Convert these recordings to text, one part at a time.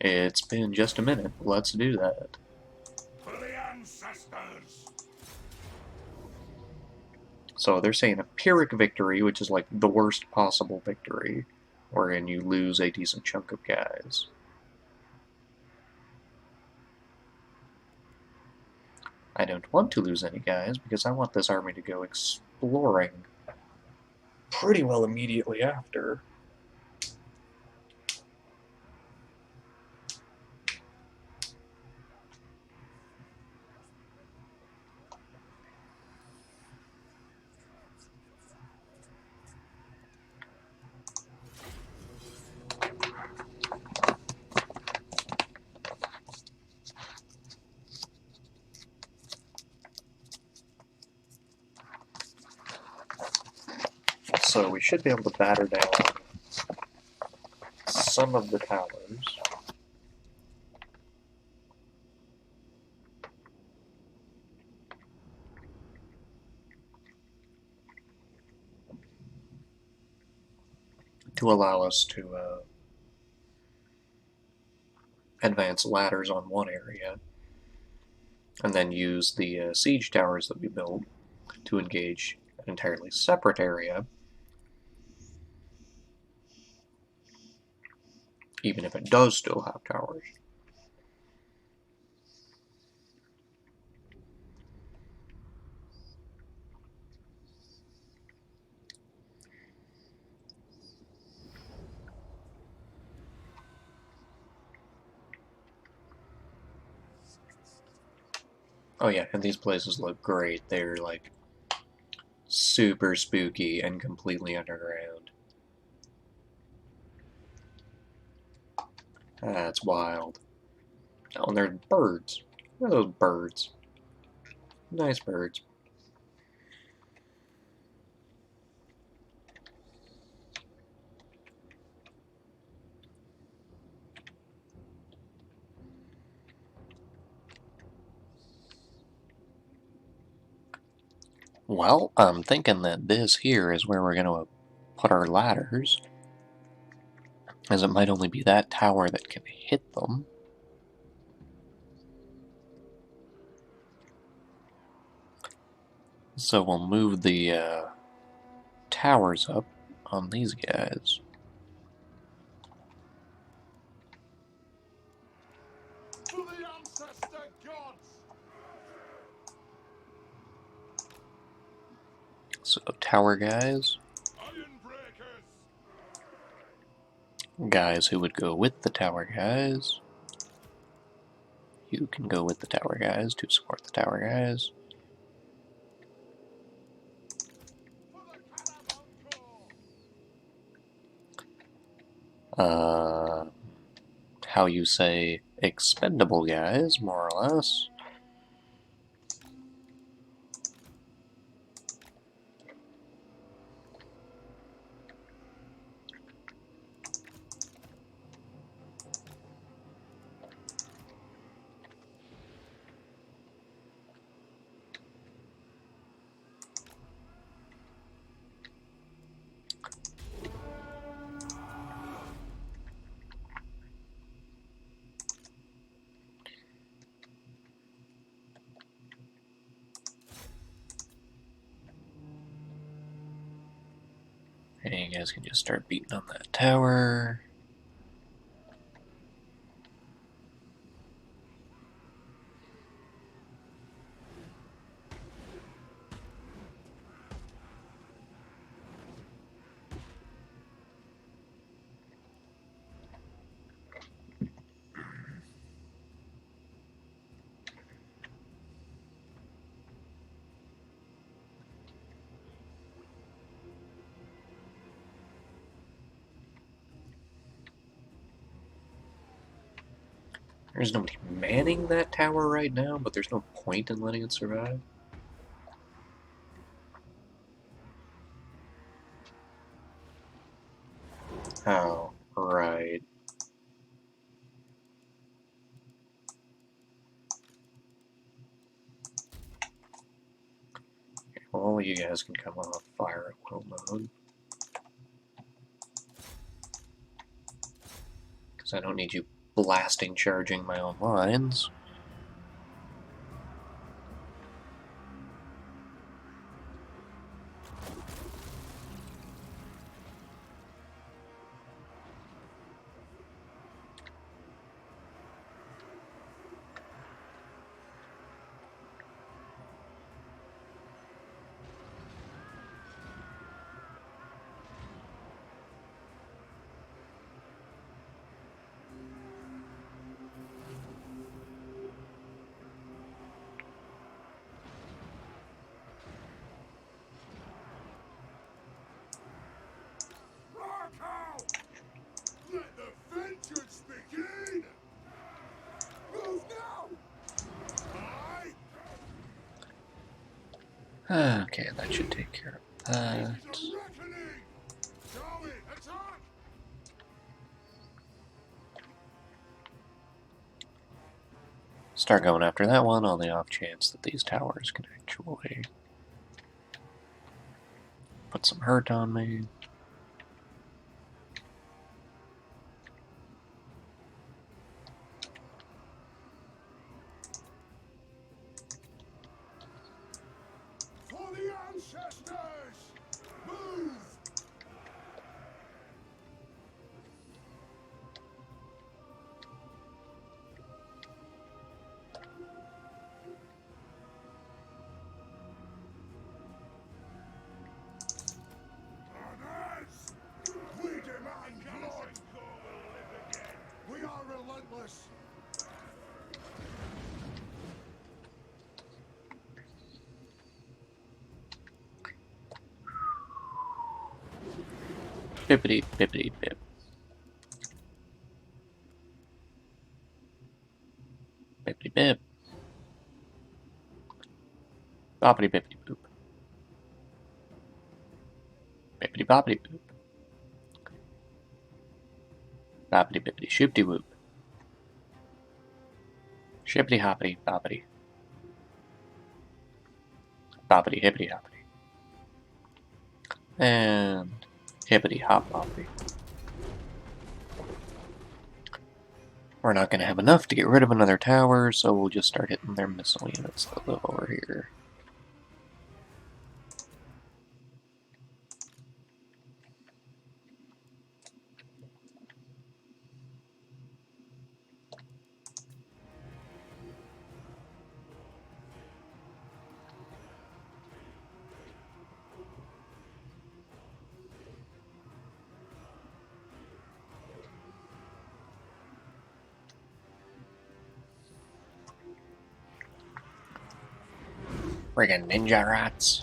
It's been just a minute. Let's do that. For the ancestors! So they're saying a Pyrrhic victory, which is like the worst possible victory, wherein you lose a decent chunk of guys. I don't want to lose any guys because I want this army to go exploring pretty well immediately after. So we should be able to batter down some of the towers. To allow us to advance ladders on one area, and then use the siege towers that we built to engage an entirely separate area, even if it does still have towers. Oh yeah, and these places look great. They're like super spooky and completely underground. That's wild. Oh, and there's birds. Look at those birds. Nice birds. Well, I'm thinking that this here is where we're going to put our ladders, as it might only be that tower that can hit them. So we'll move the towers up on these guys. For the ancestor gods! So tower guys, guys who would go with the tower guys. You can go with the tower guys to support the tower guys. How you say expendable guys, more or less. And you guys can just start beating on that tower. There's nobody manning that tower right now, but there's no point in letting it survive. Oh, right. Well, you guys can come off fire at will mode. Because I don't need you blasting charging my own lines. Let the vengeance begin! Move now! Okay, that should take care of that. This is a reckoning! Shall we attack? Start going after that one on the off chance that these towers can actually put some hurt on me. For the ancestors! Move! Others! We demand blood! We are relentless! Bippity bippity bip. Bippity bip. Boppity bippity boop. Bippity boppity boop. Boppity bippity shoopty whoop. Shippity hoppity boppity. Boppity hippity hoppity. And hippity hop boppity. We're not going to have enough to get rid of another tower, so we'll just start hitting their missile units that live over here. Friggin' ninja rats.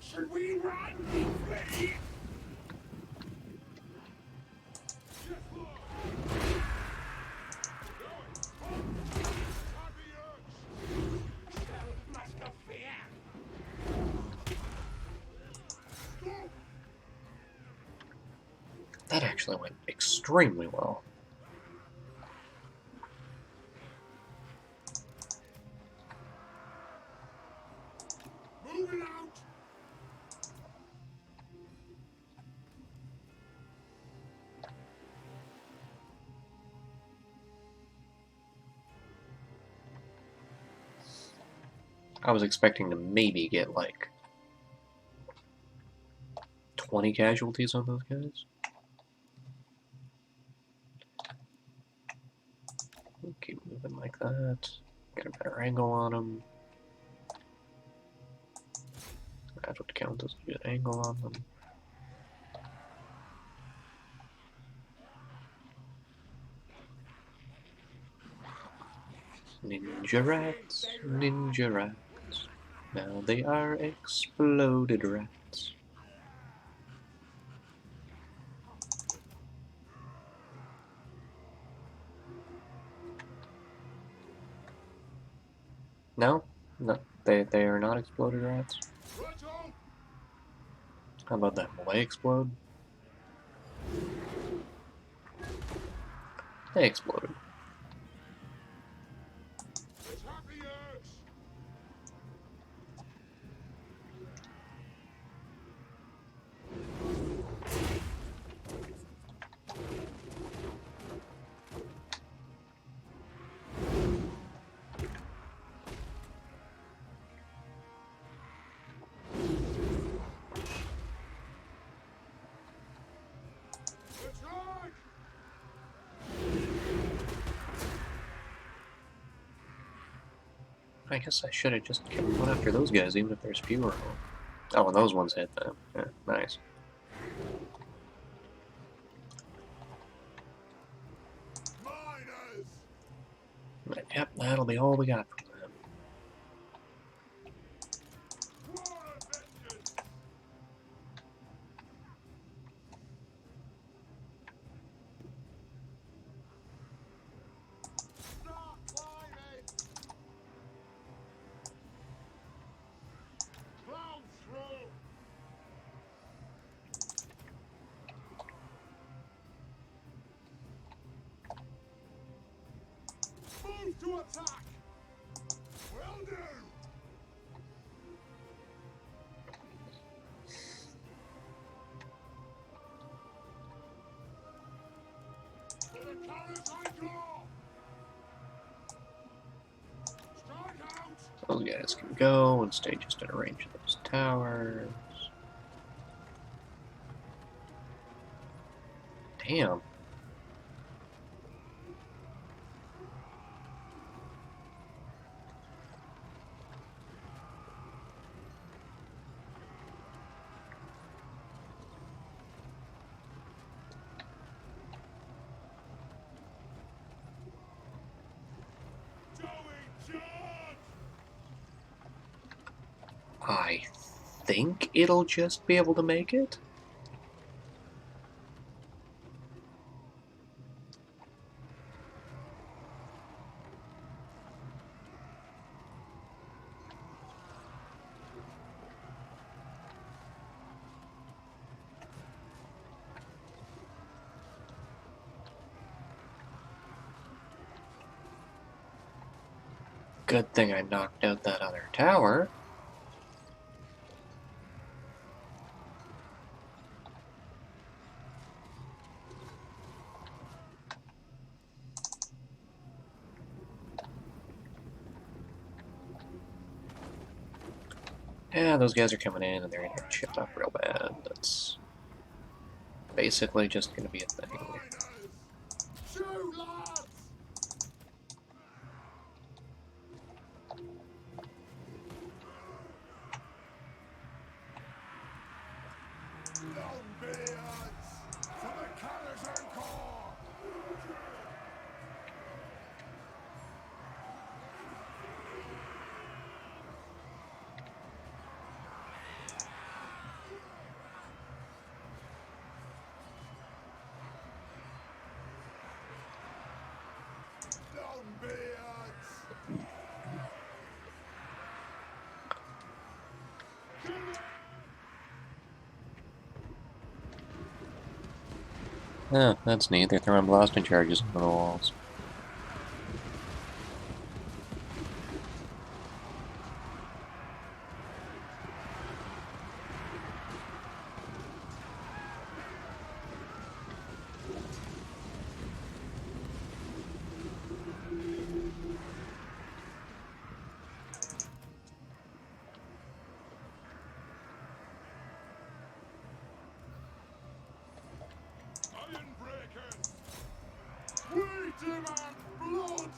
Should we run? Ready? That actually went extremely well. Moving out! I was expecting to maybe get like 20 casualties on those guys. We'll keep moving like that. Get a better angle on them. That would count as a good angle on them. Ninja rats, ninja rats. Now they are exploded rats. No? No, they are not exploded rats. How about that? Will they explode? They exploded. I guess I should have just kept going after those guys, even if there's fewer of them. Oh, and those ones hit them. Yeah, nice. Miners! But, yep, that'll be all we got from them. War of vengeance! Start climbing! Clown through! Move to attack! Will do! For the colors I draw! Strike out! Those guys can go and stay just in range of those towers. Damn. I think it'll just be able to make it. Good thing I knocked out that other tower. Yeah, those guys are coming in and they're gonna get chipped up real bad. That's basically just gonna be a thing. Miners! Shoot, lads! Longbeards! For the colors and core! Longbeards! Oh, that's neat. They're throwing blasting charges into the walls. Ironbreakers! We demand blood!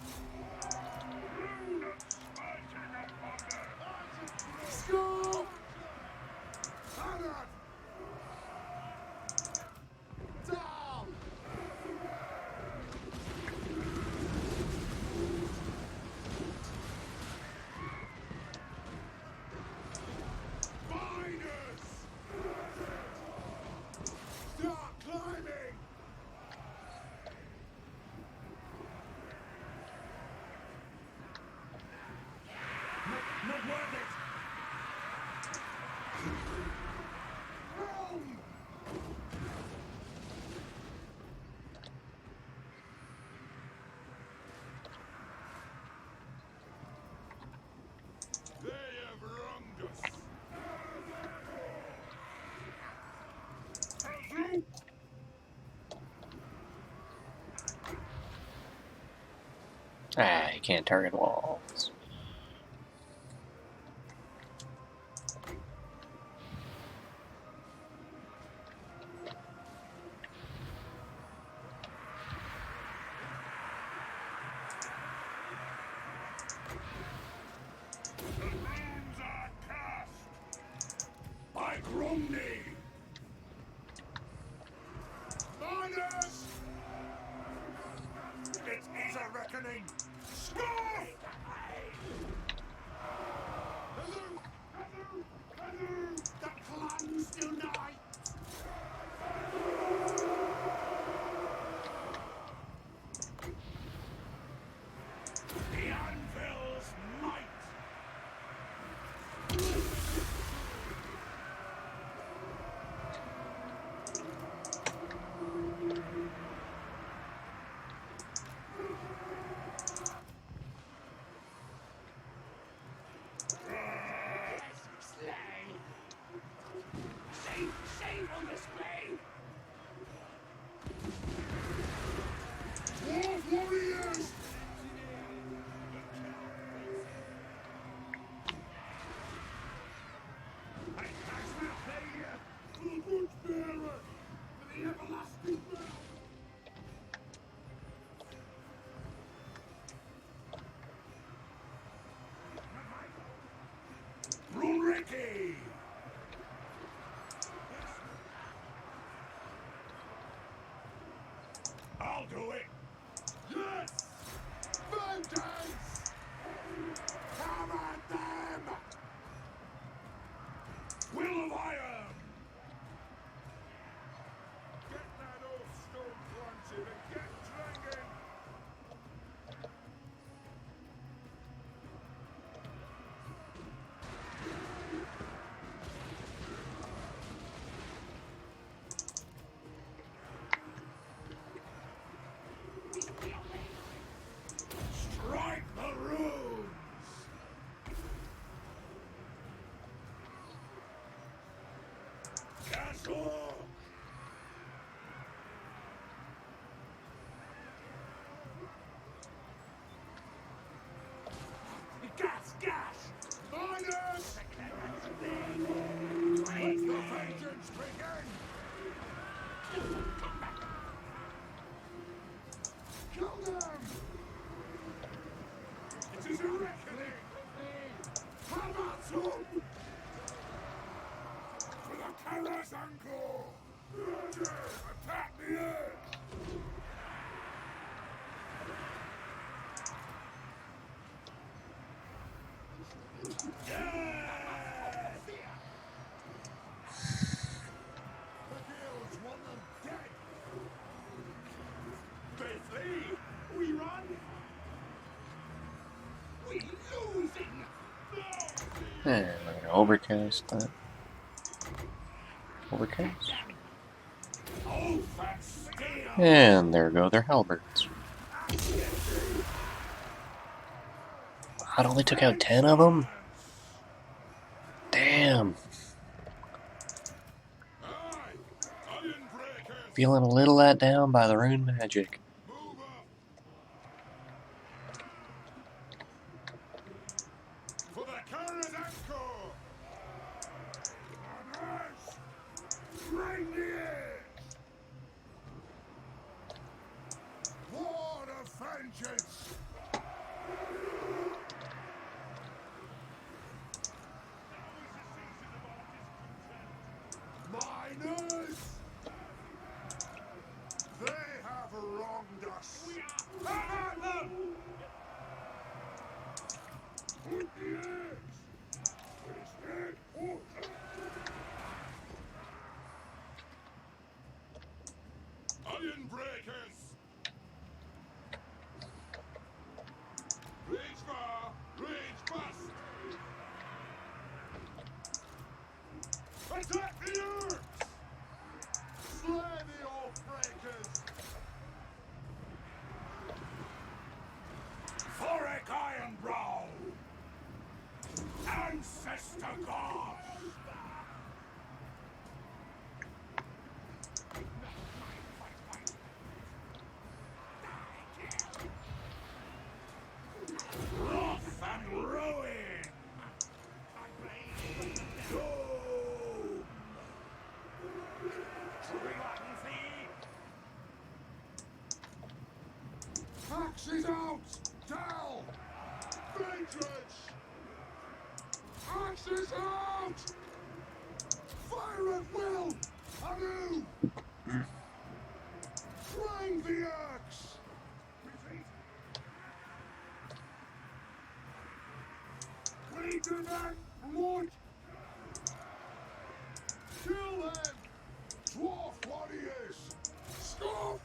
Score! Cannon! Down! Miners! Start climbing! Not worth it! Run! They have wronged us! Ah, you can't target walls. I'll do it. Yes! Vengeance! Come at them! Will of Iron! Get that old stone planted and get dragging! Strike the runes! Castle! Gas! Gas! Minus! Let the vengeance begin! Kill them! It is a reckoning! Hamasu! For the Kara's ankle! Attack the earth! Yes! The guilds want them dead! They flee! We run! We losing! No! And we're gonna overcast that. Overcast. Oath and steel! And there go their halberds. It only took out 10 of them? Damn. Aye! Ironbreakers! Feeling a little let down by the rune magic. Move up! For the Kara's ankle! Honors! Bring the edge! Lord of vengeance! Miners! They have wronged us! At them! Put the eggs! His head put! Ironbreakers! Rage far, rage bust! Attack the earth! Slay the oath-breakers! Thoric Ironbrow! Ancestor God! Wrath and ruin! Doom! Axe is out! Tell! Vengeance! Axe is out! Fire at will! Anew! Swing the axe! Retreat! We demand blood! Kill them! Dwarf warriors! Scoff!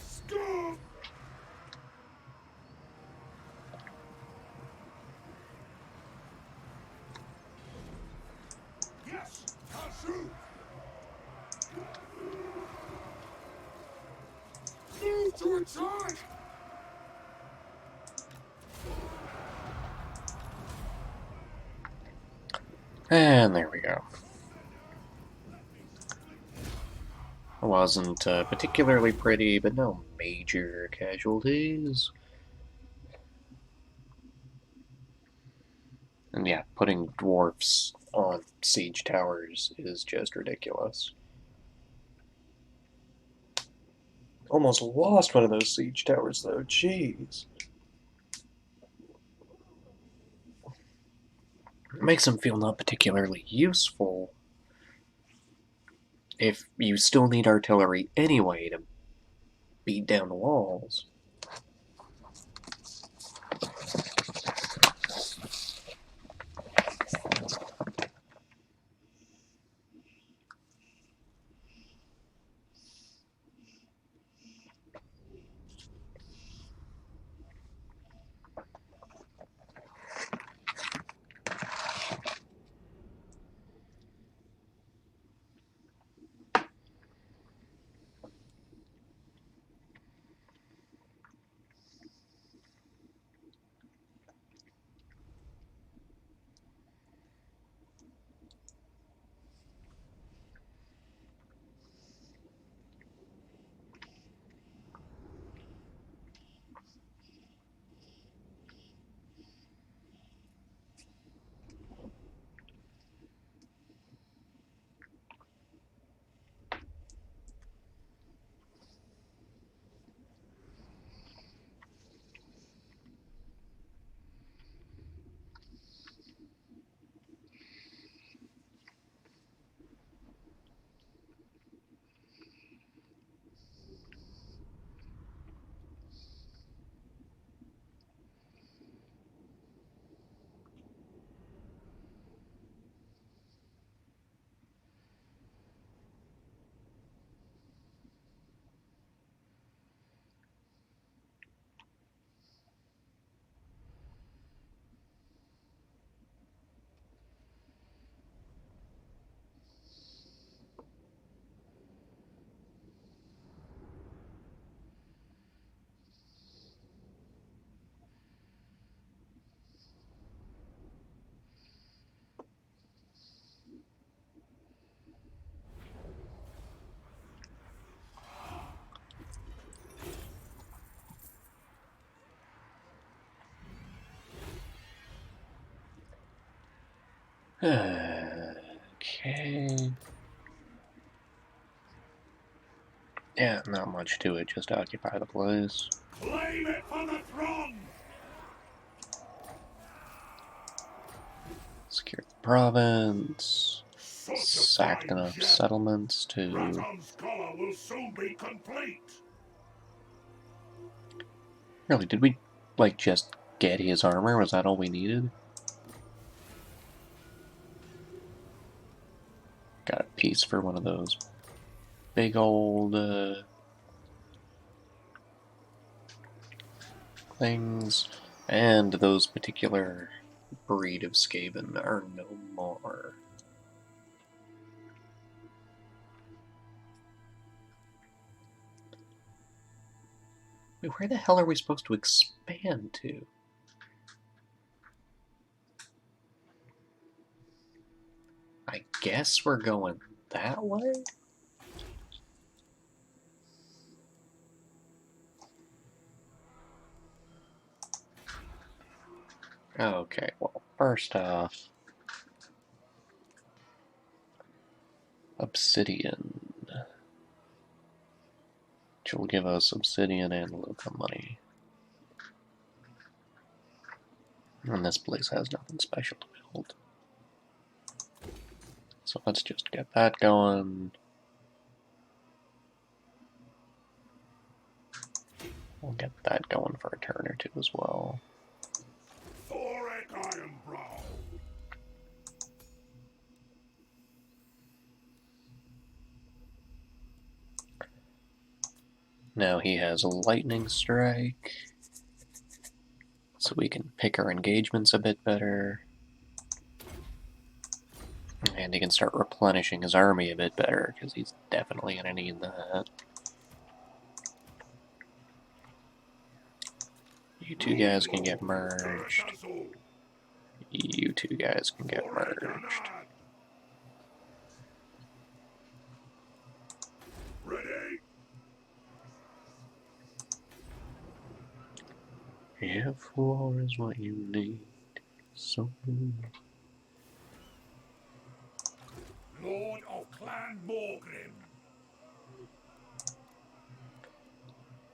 Scoff! Yes! Kasu! Move to attack! And there we go. It wasn't particularly pretty, but no major casualties. And yeah, putting dwarfs on siege towers is just ridiculous. Almost lost one of those siege towers, though. Jeez. It makes them feel not particularly useful if you still need artillery anyway to beat down the walls. Okay. Yeah, not much to it, just occupy the place. Claim it for the throne! Secure the province. Such a Sacked fine enough gem! settlements to... Raton's collar will soon be complete! Really, did we, like, just get his armor? Was that all we needed? Got a piece for one of those big old, things. And those particular breed of Skaven are no more. Wait, where the hell are we supposed to expand to? I guess we're going that way? Okay, well, first off, obsidian. Which will give us obsidian and local money. And this place has nothing special to build. So let's just get that going. We'll get that going for a turn or two as well. Thoric Ironbrow! Now he has a lightning strike, so we can pick our engagements a bit better. And he can start replenishing his army a bit better, because he's definitely going to need that. You two guys can get merged. You two guys can get merged. Ready? If war is what you need, so... Lord of Clan Morgrim.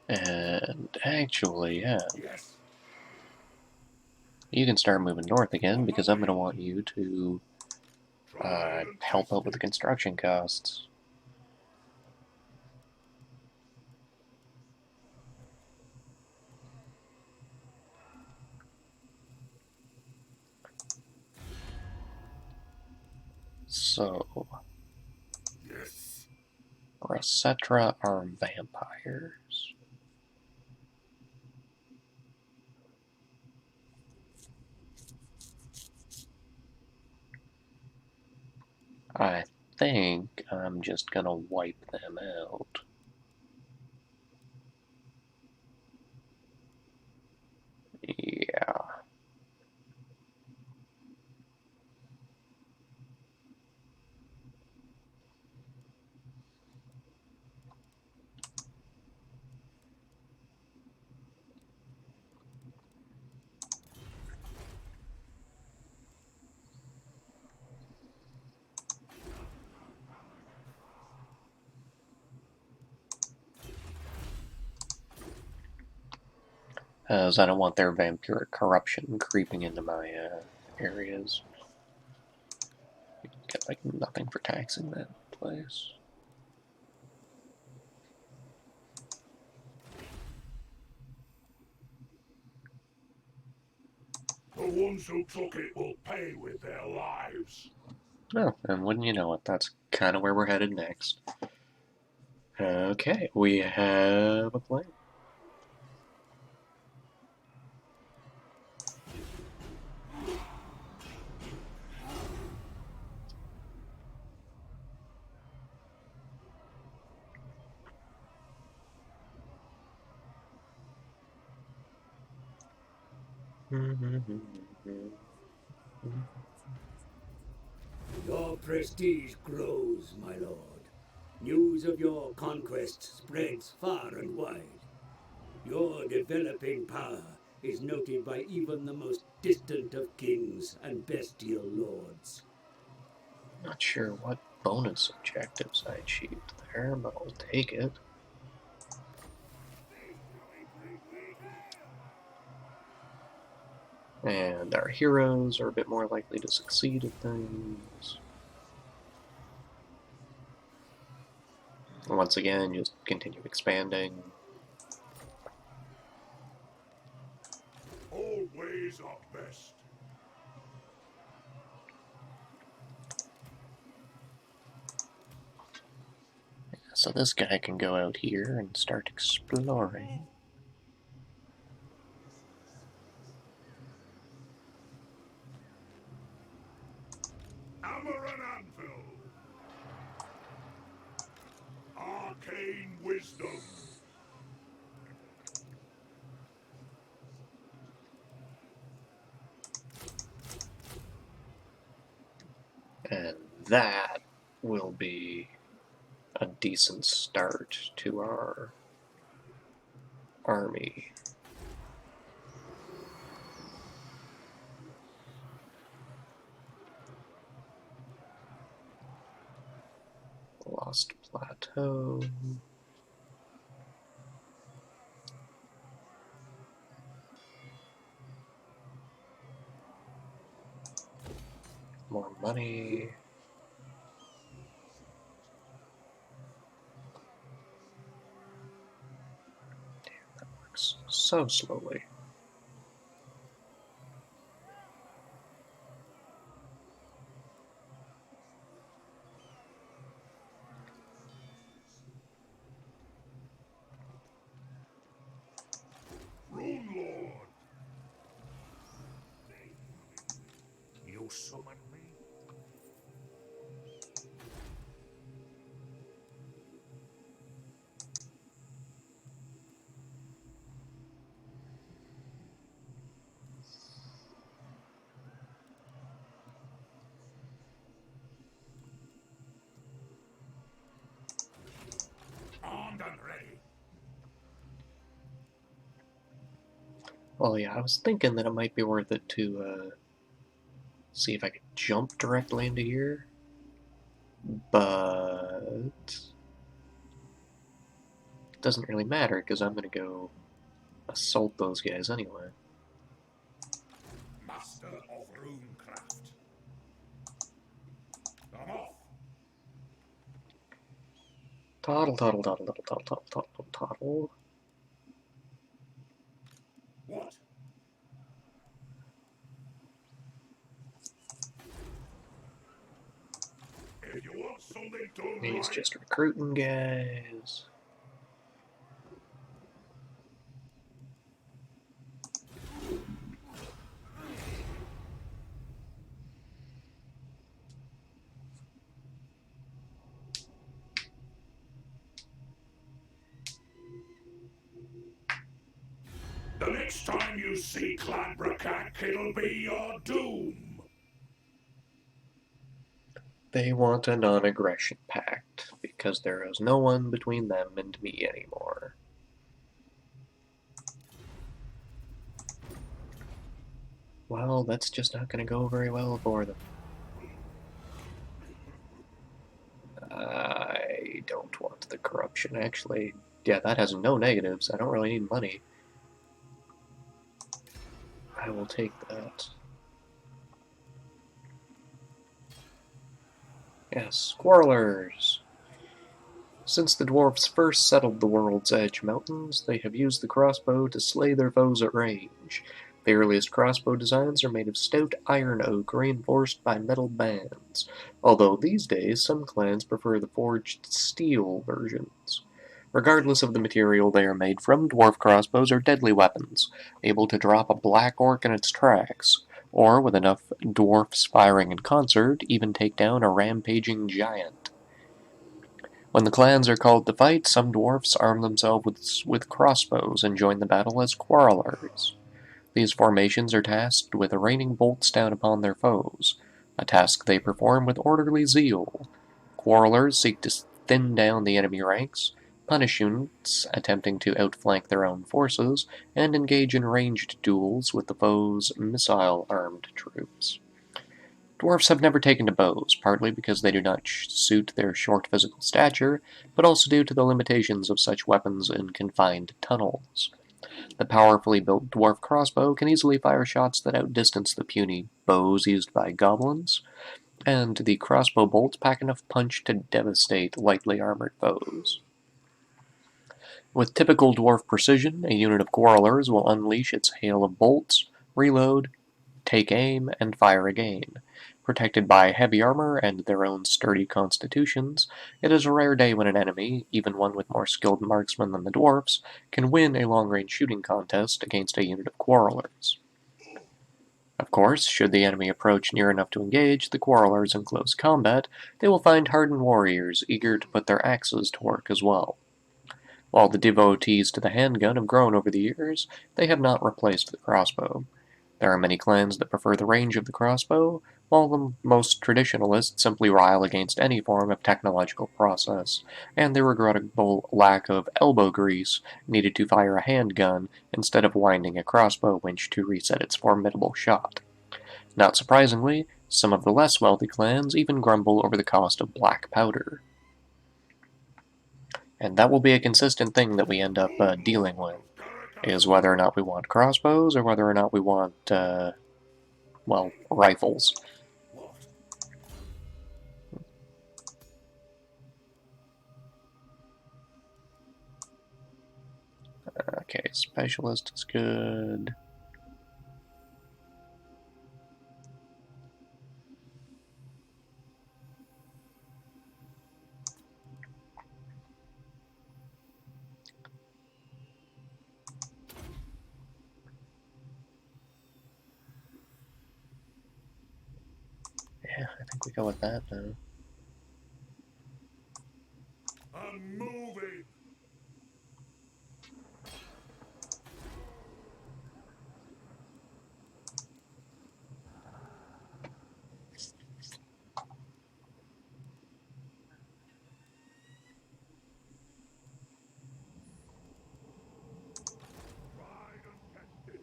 And actually, yeah. Yes. You can start moving north again, because I'm going to want you to Tried and help out with the tested. construction costs. So, Yes. Rasetra are vampires. I think I'm just going to wipe them out. Yeah. As I don't want their vampiric corruption creeping into my areas. Get like nothing for taxing that place. The ones who took it will pay with their lives. Oh, and wouldn't you know it, that's kind of where we're headed next. Okay, we have a plan. Your prestige grows, my lord. News of your conquest spreads far and wide. Your developing power is noted by even the most distant of kings and bestial lords. Not sure what bonus objectives I achieved there, but I'll take it. And our heroes are a bit more likely to succeed at things. Once again, just continue expanding. All ways are best. So this guy can go out here and start exploring. Hammer and anvil. Arcane wisdom. And that will be a decent start to our army. Lost Plateau. More money. That works so slowly. Rune Lord. You summon me? Armed and ready. Well, yeah, I was thinking that it might be worth it to see if I could jump directly into here, but it doesn't really matter because I'm going to go assault those guys anyway. master of runecraft. I'm off. Toddle, toddle, toddle, toddle, toddle, toddle, toddle, toddle. What? If you want something done He's right, just recruiting guys. the next time you see Clan Brakak, it'll be your doom. They want a non-aggression pact, because there is no one between them and me anymore. Well, that's just not going to go very well for them. I don't want the corruption, actually. Yeah, that has no negatives. I don't really need money. I will take that. Yes, squirrelers! Since the dwarfs first settled the World's Edge Mountains, they have used the crossbow to slay their foes at range. The earliest crossbow designs are made of stout iron oak reinforced by metal bands, although these days some clans prefer the forged steel versions. Regardless of the material they are made from, dwarf crossbows are deadly weapons, able to drop a black orc in its tracks, or, with enough dwarfs firing in concert, even take down a rampaging giant. When the clans are called to fight, some dwarfs arm themselves with crossbows and join the battle as quarrelers. These formations are tasked with raining bolts down upon their foes, a task they perform with orderly zeal. Quarrelers seek to thin down the enemy ranks, punish units attempting to outflank their own forces, and engage in ranged duels with the foe's missile-armed troops. Dwarfs have never taken to bows, partly because they do not suit their short physical stature, but also due to the limitations of such weapons in confined tunnels. The powerfully built dwarf crossbow can easily fire shots that outdistance the puny bows used by goblins, and the crossbow bolts pack enough punch to devastate lightly armored foes. With typical dwarf precision, a unit of quarrelers will unleash its hail of bolts, reload, take aim, and fire again. Protected by heavy armor and their own sturdy constitutions, it is a rare day when an enemy, even one with more skilled marksmen than the dwarfs, can win a long-range shooting contest against a unit of quarrelers. Of course, should the enemy approach near enough to engage the quarrelers in close combat, they will find hardened warriors eager to put their axes to work as well. While the devotees to the handgun have grown over the years, they have not replaced the crossbow. There are many clans that prefer the range of the crossbow, while the most traditionalists simply rail against any form of technological process, and the regrettable lack of elbow grease needed to fire a handgun instead of winding a crossbow winch to reset its formidable shot. Not surprisingly, some of the less wealthy clans even grumble over the cost of black powder. And that will be a consistent thing that we end up dealing with, is whether or not we want crossbows or whether or not we want, well, rifles. What? Okay, specialist is good. Yeah, I think we go with that now. I'm moving. Tried and tested.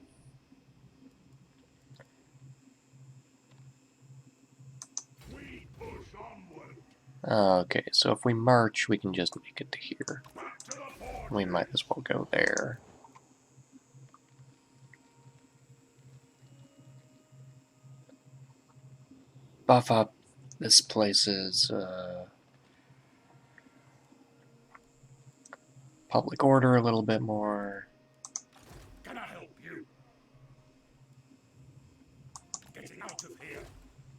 We push onward. Okay, so if we march, we can just make it to here. Back to the forge. We might as well go there. buff up this place's public order a little bit more. Can I help you? Getting out of here.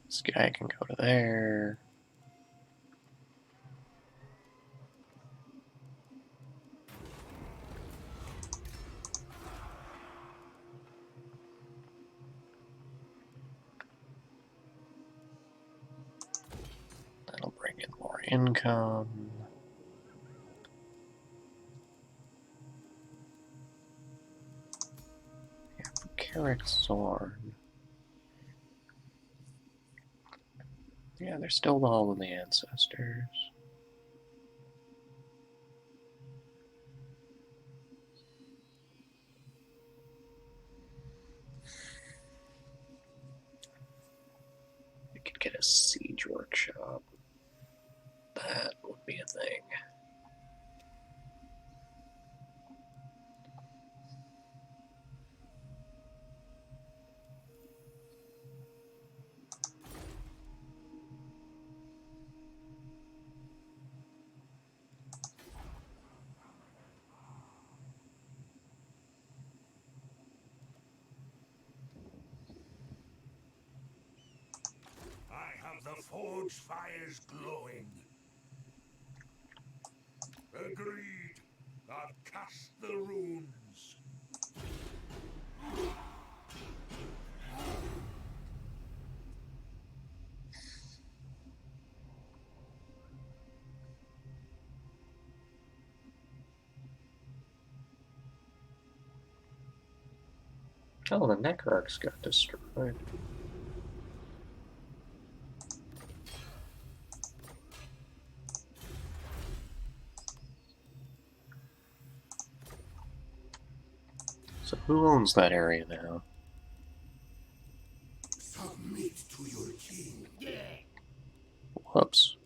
This guy can go to there. That'll bring in more income. Yeah, for Carrick's Zorn. Yeah, they're still all in the ancestors. We could get a siege workshop. That would be a thing. I have the forge fires glowing. Agreed. I've cast the runes. Oh, the Necrarchs got destroyed. So who owns that area now? Submit to your king. Whoops.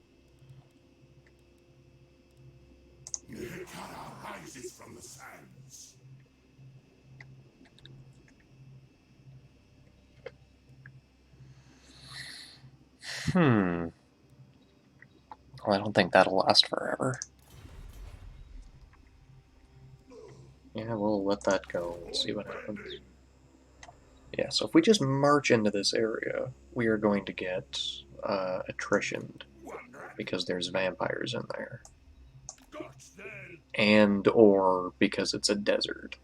Nehekara rises from the sands. Well, I don't think that'll last forever. Yeah, we'll let that go and see what happens. Yeah, so if we just march into this area, we are going to get attritioned because there's vampires in there. And or because it's a desert.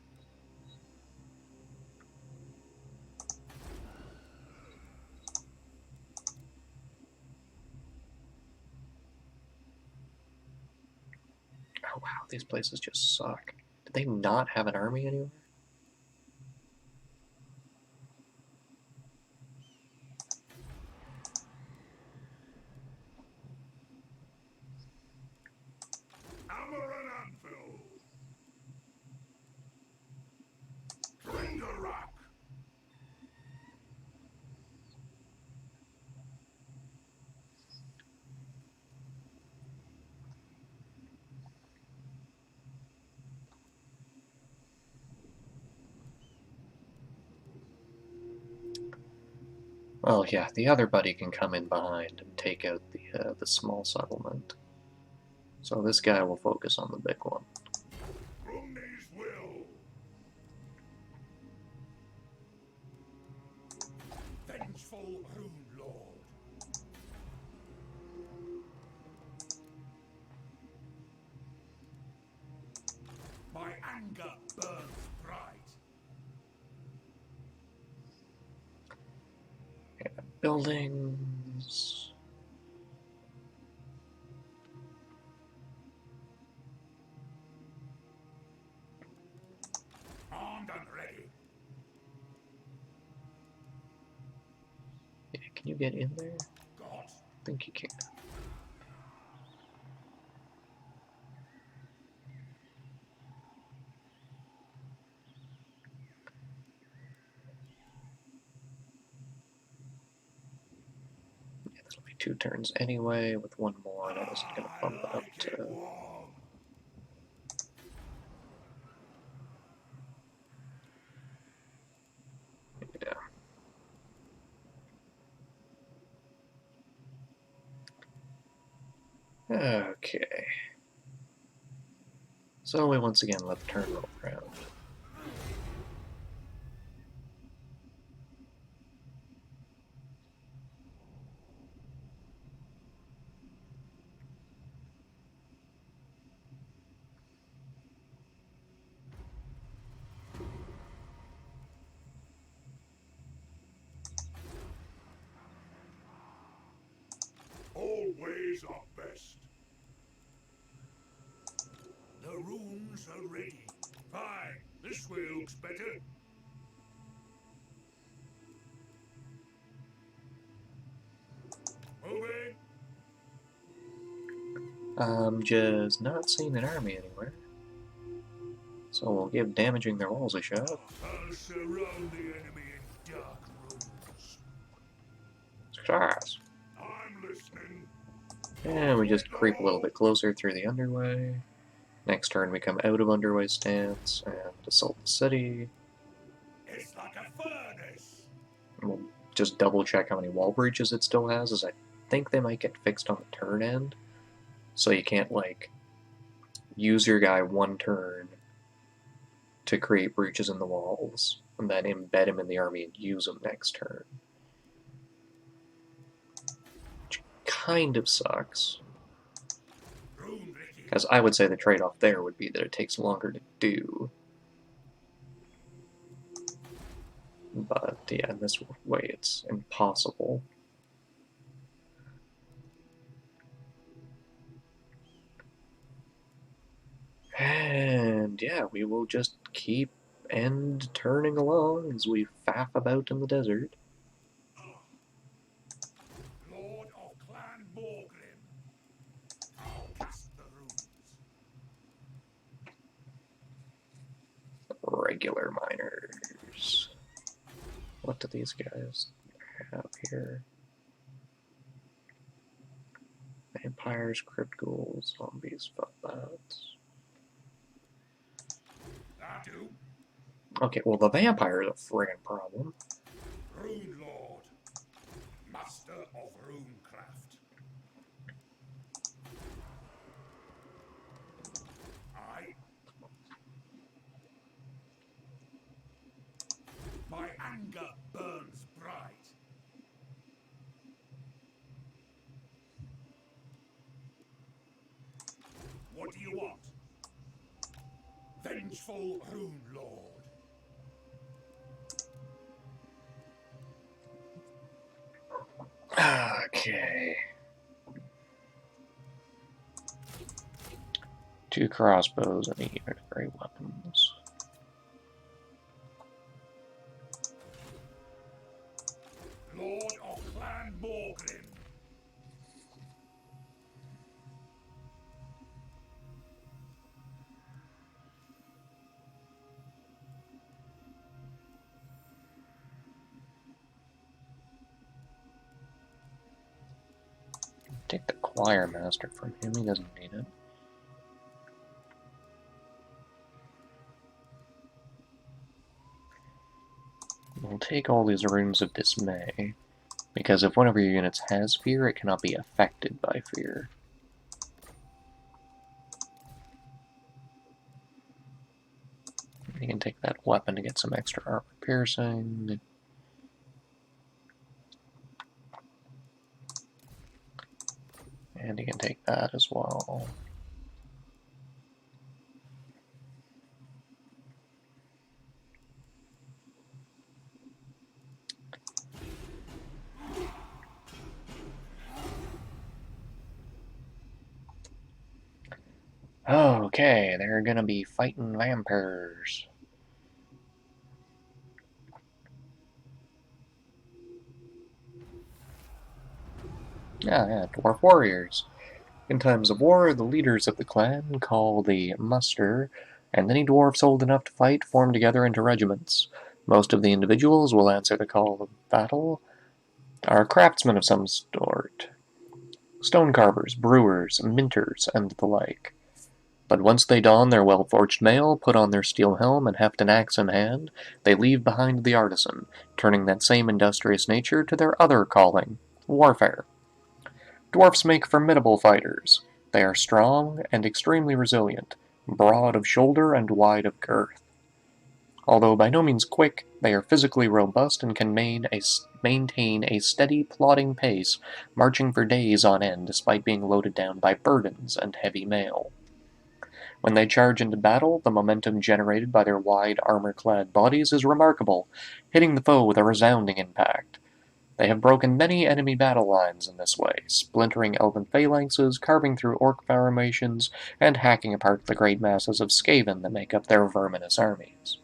Oh wow, these places just suck. Did they not have an army anywhere? Hammer and anvil. Grindelrock. Well, yeah, the other buddy can come in behind and take out the small settlement. So this guy will focus on the big one. Rumney's will. Vengeful Rune Lord. My anger burns bright. Buildings. Armed and ready. Yeah, can you get in there? God. I think you can. Yeah, that'll be 2 turns anyway. With 1 more, that isn't going to bump it up to. Yeah. Okay. So we once again let the turn roll around. Always our best. The runes are ready. Fine, this way looks better. Moving. I'm just not seeing an army anywhere. So we'll give damaging their walls a shot. I'll surround the enemy in dark rooms. Success! I'm listening. And we just creep a little bit closer through the underway. Next turn we come out of underway stance and assault the city. It's like a furnace. We'll just double check how many wall breaches it still has, as I think they might get fixed on the turn end. So you can't, like, use your guy one turn to create breaches in the walls, and then embed him in the army and use him next turn. Which kind of sucks. Because I would say the trade-off there would be that it takes longer to do. But yeah, in this way it's impossible. And yeah, we will just keep end turning along as we faff about in the desert. Lord of Clan Borglin. I'll cast the runes. Regular miners. What do these guys have here? Vampires, crypt ghouls, zombies, bats. That do. Okay, well the vampire is a friggin' problem. Rune Lord. Master of runecraft. My anger burns bright. What do you want? Vengeful Rune Lord. Okay. 2 crossbows and a unit of great weapons. Lord of Clan Borglin. Take the choir master from him, he doesn't need it. We'll take all these runes of dismay, because if one of your units has fear, it cannot be affected by fear. You can take that weapon to get some extra armor piercing. And you can take that as well. Okay, they're gonna be fighting vampires. Yeah, dwarf warriors. In times of war, the leaders of the clan call the muster, and any dwarfs old enough to fight form together into regiments. Most of the individuals will answer the call of battle, are craftsmen of some sort. Stone carvers, brewers, minters, and the like. But once they don their well-forged mail, put on their steel helm, and heft an axe in hand, they leave behind the artisan, turning that same industrious nature to their other calling, warfare. Dwarfs make formidable fighters. They are strong and extremely resilient, broad of shoulder and wide of girth. Although by no means quick, they are physically robust and can maintain a steady, plodding pace, marching for days on end despite being loaded down by burdens and heavy mail. When they charge into battle, the momentum generated by their wide, armor-clad bodies is remarkable, hitting the foe with a resounding impact. They have broken many enemy battle lines in this way, splintering elven phalanxes, carving through orc formations, and hacking apart the great masses of Skaven that make up their verminous armies.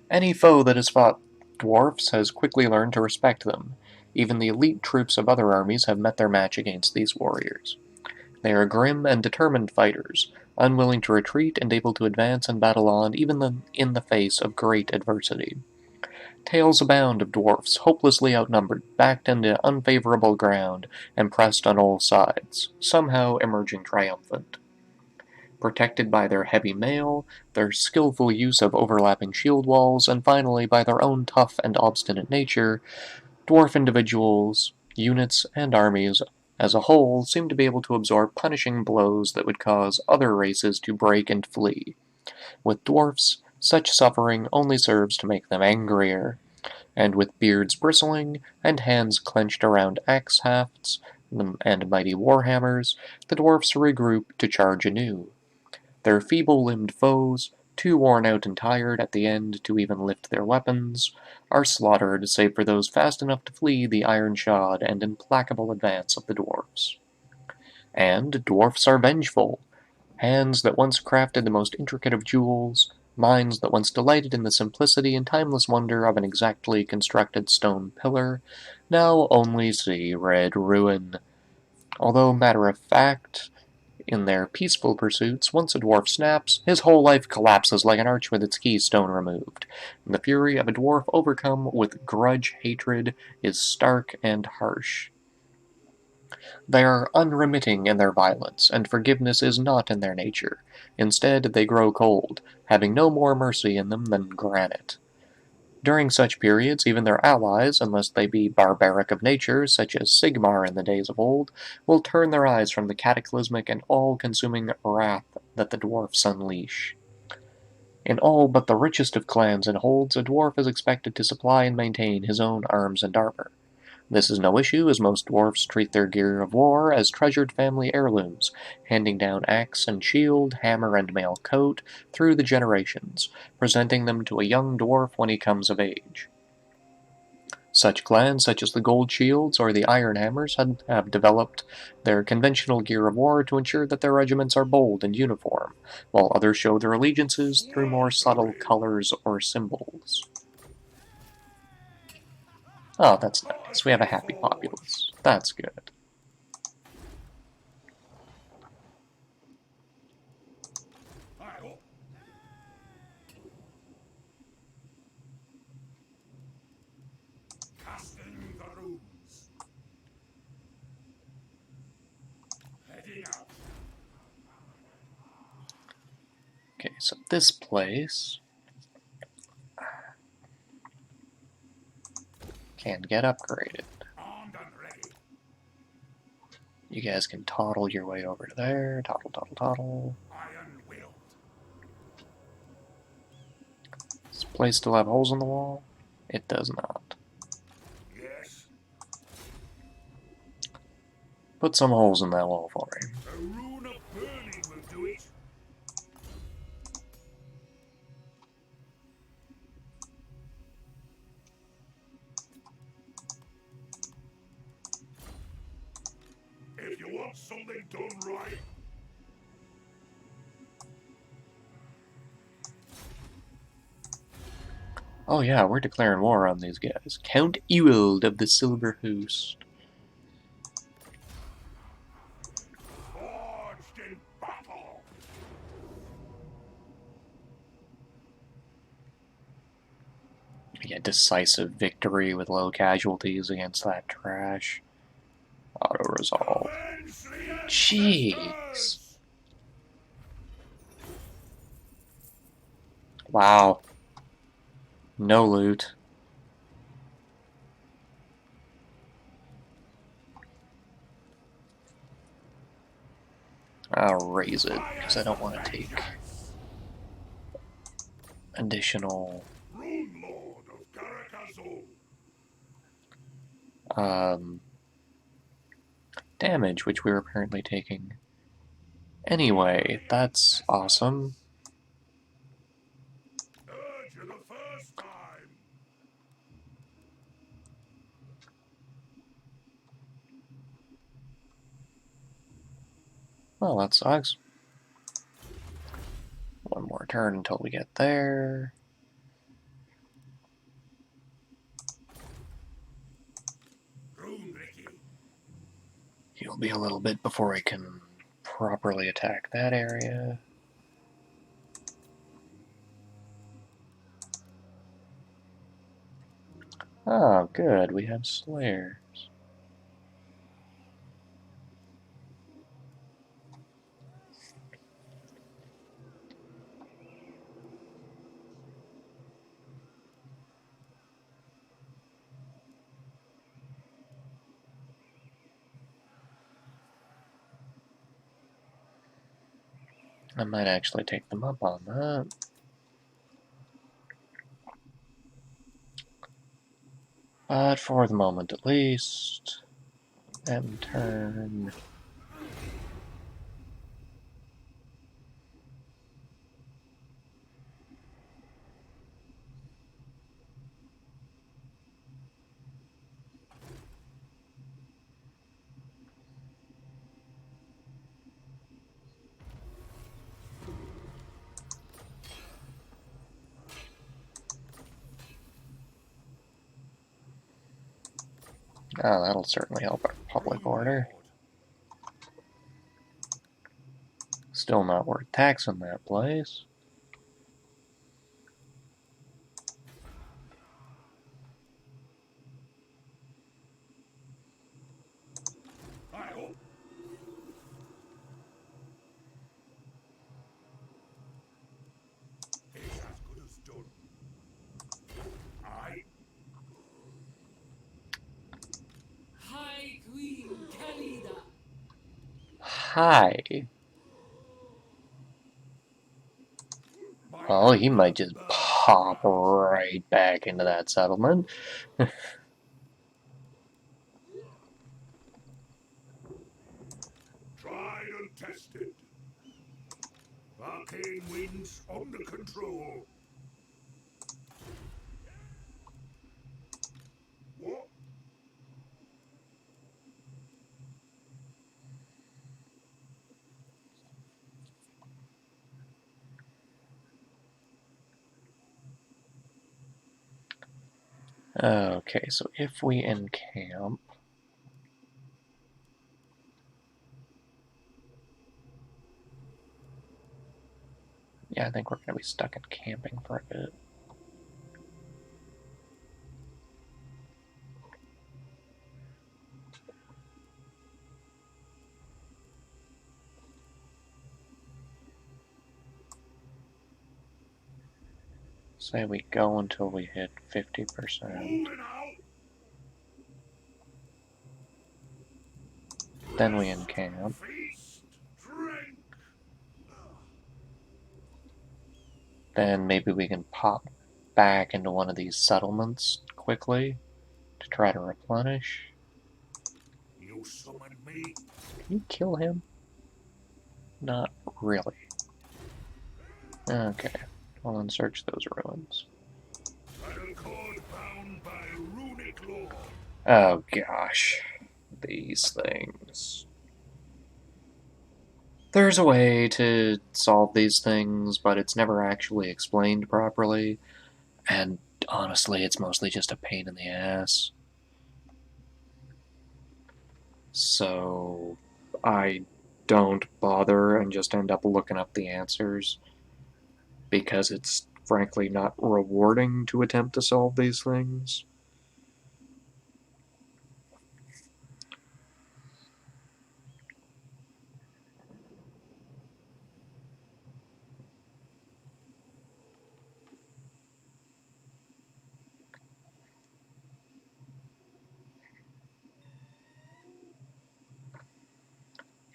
Any foe that has fought dwarfs has quickly learned to respect them. Even the elite troops of other armies have met their match against these warriors. They are grim and determined fighters, unwilling to retreat and able to advance and battle on even in the face of great adversity. Tales abound of dwarfs hopelessly outnumbered, backed into unfavorable ground, and pressed on all sides, somehow emerging triumphant. Protected by their heavy mail, their skillful use of overlapping shield walls, and finally by their own tough and obstinate nature, dwarf individuals, units, and armies as a whole seem to be able to absorb punishing blows that would cause other races to break and flee. With dwarfs, such suffering only serves to make them angrier, and with beards bristling and hands clenched around axe hafts and mighty warhammers, the dwarfs regroup to charge anew. Their feeble-limbed foes, too worn out and tired at the end to even lift their weapons, are slaughtered save for those fast enough to flee the iron-shod and implacable advance of the dwarfs. And dwarfs are vengeful. Hands that once crafted the most intricate of jewels, minds that once delighted in the simplicity and timeless wonder of an exactly constructed stone pillar, now only see red ruin. Although matter of fact, in their peaceful pursuits, once a dwarf snaps, his whole life collapses like an arch with its keystone removed. And the fury of a dwarf overcome with grudge hatred is stark and harsh. They are unremitting in their violence, and forgiveness is not in their nature. Instead, they grow cold, having no more mercy in them than granite. During such periods, even their allies, unless they be barbaric of nature, such as Sigmar in the days of old, will turn their eyes from the cataclysmic and all-consuming wrath that the dwarfs unleash. In all but the richest of clans and holds, a dwarf is expected to supply and maintain his own arms and armor. This is no issue, as most dwarfs treat their gear of war as treasured family heirlooms, handing down axe and shield, hammer and mail coat, through the generations, presenting them to a young dwarf when he comes of age. Such clans, such as the Gold Shields or the Iron Hammers, have developed their conventional gear of war to ensure that their regiments are bold and uniform, while others show their allegiances through more subtle colors or symbols. Oh, that's nice. We have a happy populace. That's good. Casting the runes. Heading out. Okay, so this place can get upgraded. Armed and ready. You guys can toddle your way over to there. Toddle, toddle, toddle. Iron-willed. Does this place still have holes in the wall? It does not. Yes. Put some holes in that wall for me. A rune of burning will do it. If you want something done right, Oh yeah, we're declaring war on these guys. Count Ewald of the Silver Host. forged in battle. Yeah, decisive victory with low casualties against that trash. Auto-resolve. Avenge the Jeez. ancestors. Wow. No loot. I'll raise it, because I don't Fire want to take vengeance! additional Rune Lord of Garakazul! um, damage, which we were apparently taking. Anyway, that's awesome. Heard you the first time! Well, that sucks. One more turn until we get there. Rune Ricky! He'll be a little bit before I can properly attack that area. Oh, good, we have Slayers. I might actually take them up on that. But for the moment at least, end turn. Oh, that'll certainly help our public Rune order. Lord! Still not worth taxing that place. I hope! It's as good as done. I High Queen Kalida. Hi. my Oh, he anger might just burns pop bright. right back into that settlement. Tried and tested. Arcane winds under control. What? Okay, so if we encamp... Yeah, I think we're going to be stuck in camping for a bit. Say we go until we hit 50%. Moving out. Then we Rest. encamp. Feast. Drink. Then maybe we can pop back into one of these settlements quickly to try to replenish. You summoned me. Can you kill him? Not really. Okay, well then search those ruins. Battle cord bound by runic law. Oh gosh, these things. There's a way to solve these things, but it's never actually explained properly, and honestly, it's mostly just a pain in the ass. So I don't bother and just end up looking up the answers because it's frankly not rewarding to attempt to solve these things.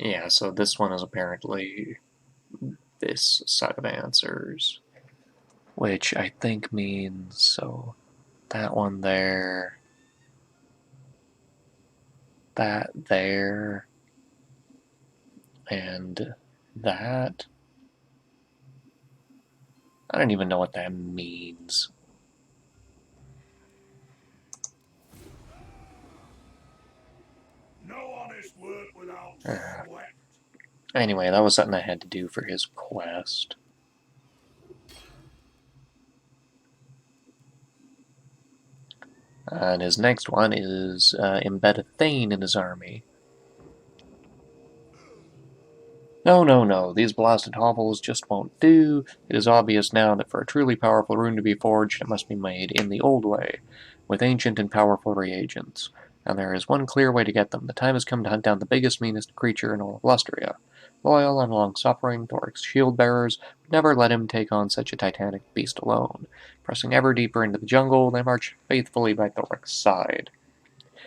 Yeah, so this one is apparently this set of answers, which I think means, so that one there, that there, and that. I don't even know what that means. No honest work without Uh, sweat. anyway, that was something I had to do for his quest. And his next one is embed a Thane in his army. No, no, no, these blasted hovels just won't do. It is obvious now that for a truly powerful rune to be forged, it must be made in the old way, with ancient and powerful reagents. And there is one clear way to get them. The time has come to hunt down the biggest, meanest creature in all of Lustria. Loyal and long-suffering, Thoric's shield-bearers would never let him take on such a titanic beast alone. Pressing ever deeper into the jungle, they march faithfully by Thoric's side.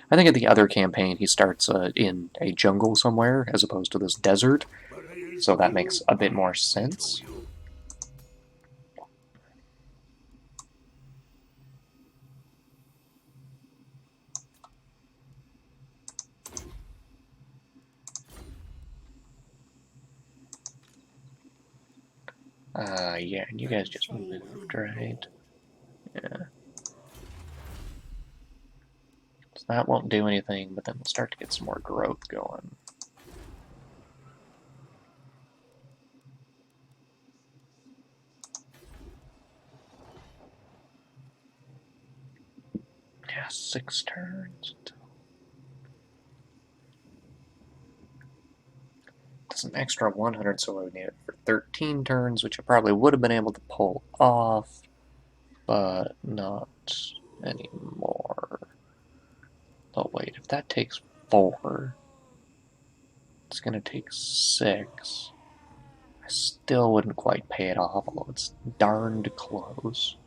I think at the other campaign he starts in a jungle somewhere, as opposed to this desert, But he is so that makes too a bit more mighty sense. to you. Yeah, and you guys just moved, right? Yeah. So that won't do anything, but then we'll start to get some more growth going. Yeah, 6 turns. It's an extra 100, so I would need it for 13 turns, which I probably would have been able to pull off, but not anymore. Oh wait, if that takes 4, it's gonna take 6. I still wouldn't quite pay it off, although it's darned close.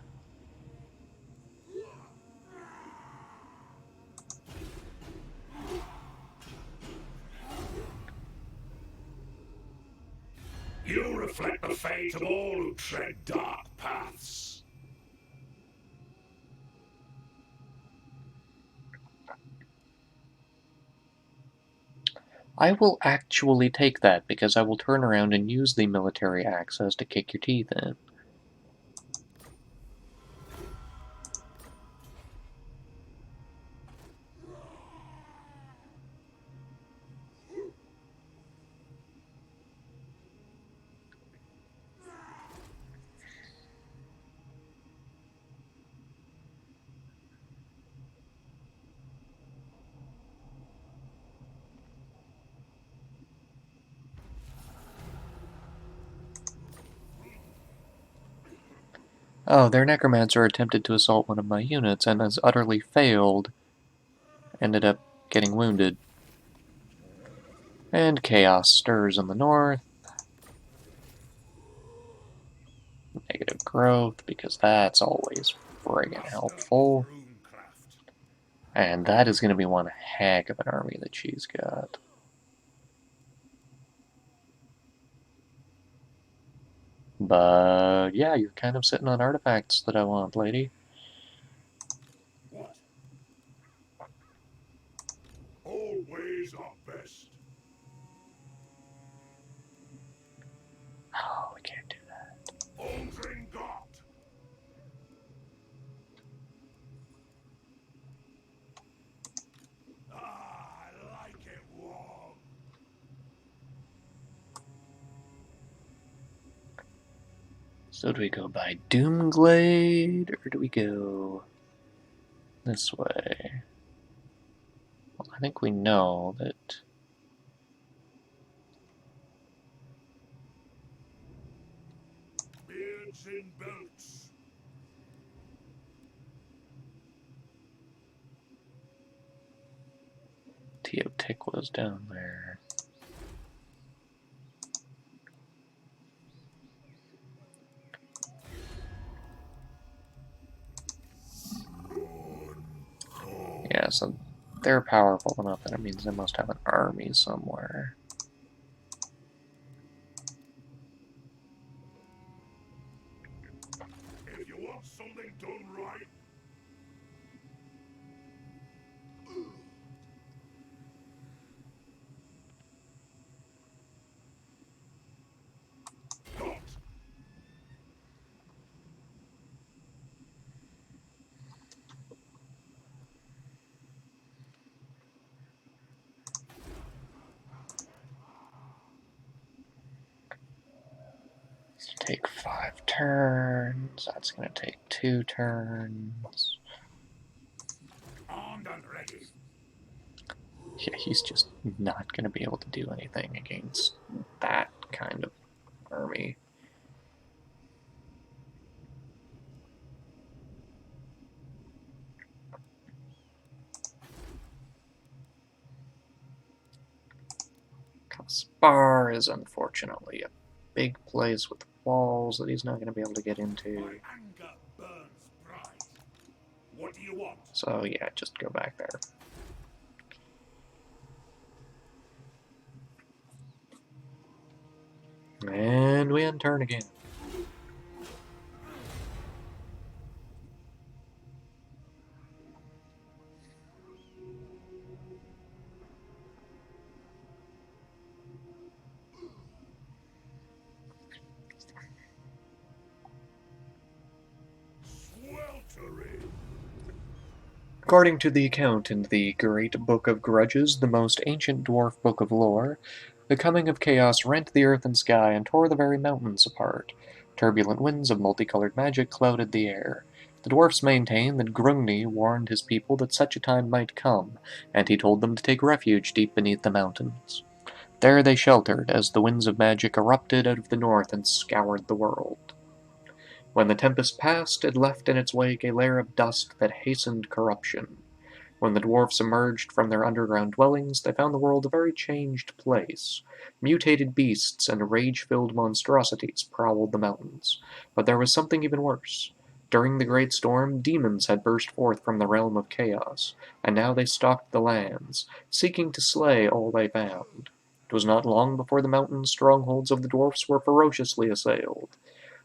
You reflect the fate of all who tread dark paths. I will actually take that, because I will turn around and use the military access to kick your teeth in. Oh, their necromancer attempted to assault one of my units and has utterly failed. Ended up getting wounded. And chaos stirs in the north. Negative growth, because that's always friggin' Master of helpful. runecraft. And that is going to be one heck of an army that she's got. But yeah, you're kind of sitting on artifacts that I want, lady. What? All ways are best. Oh, we can't do that. Aldringot. I like it warm. So do we go by Doomglade, or do we go this way? Well, I think we know that... Beards in belts. Teotihuaca's down there. Yeah, so they're powerful enough that it means they must have an army somewhere. take 5 turns. That's going to take 2 turns. Armed and ready. Yeah, he's just not going to be able to do anything against that kind of army. Kaspar is unfortunately a big place with walls that he's not going to be able to get into. My anger burns bright. What do you want? So yeah, just go back there. And we end turn again. Sweltering. According to the account in the Great Book of Grudges, the most ancient dwarf book of lore, the coming of chaos rent the earth and sky and tore the very mountains apart. Turbulent winds of multicolored magic clouded the air. The dwarfs maintain that Grungni warned his people that such a time might come, and he told them to take refuge deep beneath the mountains. There they sheltered as the winds of magic erupted out of the north and scoured the world. When the tempest passed, it left in its wake a layer of dust that hastened corruption. When the dwarfs emerged from their underground dwellings, they found the world a very changed place. Mutated beasts and rage-filled monstrosities prowled the mountains. But there was something even worse. During the great storm, demons had burst forth from the realm of chaos, and now they stalked the lands, seeking to slay all they found. It was not long before the mountain strongholds of the dwarfs were ferociously assailed.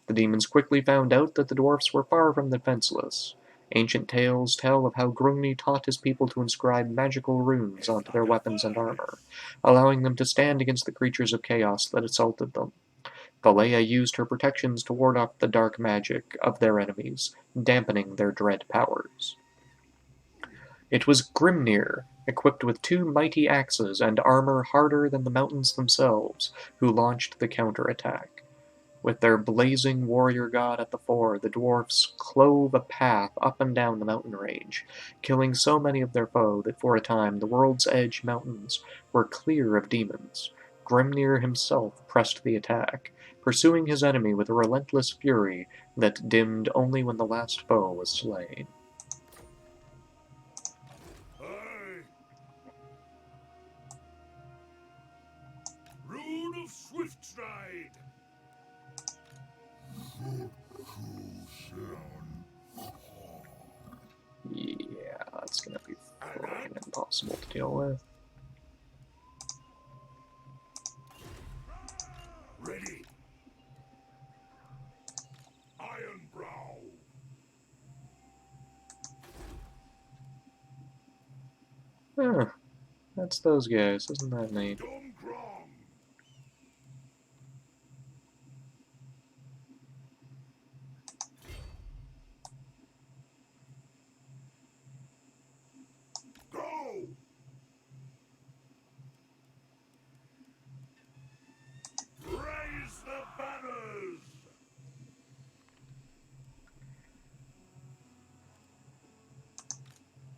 The demons quickly found out that the dwarfs were far from defenseless. Ancient tales tell of how Grungni taught his people to inscribe magical runes onto their weapons and armor, allowing them to stand against the creatures of chaos that assaulted them. Valea used her protections to ward off the dark magic of their enemies, dampening their dread powers. It was Grimnir, equipped with 2 mighty axes and armor harder than the mountains themselves, who launched the counterattack. With their blazing warrior god at the fore, the dwarfs clove a path up and down the mountain range, killing so many of their foe that for a time the World's Edge mountains were clear of demons. Grimnir himself pressed the attack, pursuing his enemy with a relentless fury that dimmed only when the last foe was slain. Aye. Rune of Swift Stride. Yeah, that's gonna be fucking impossible to deal with. Ready. Ironbrow. Huh, that's those guys, isn't that neat? Dumgrom. Go. Raise the banners.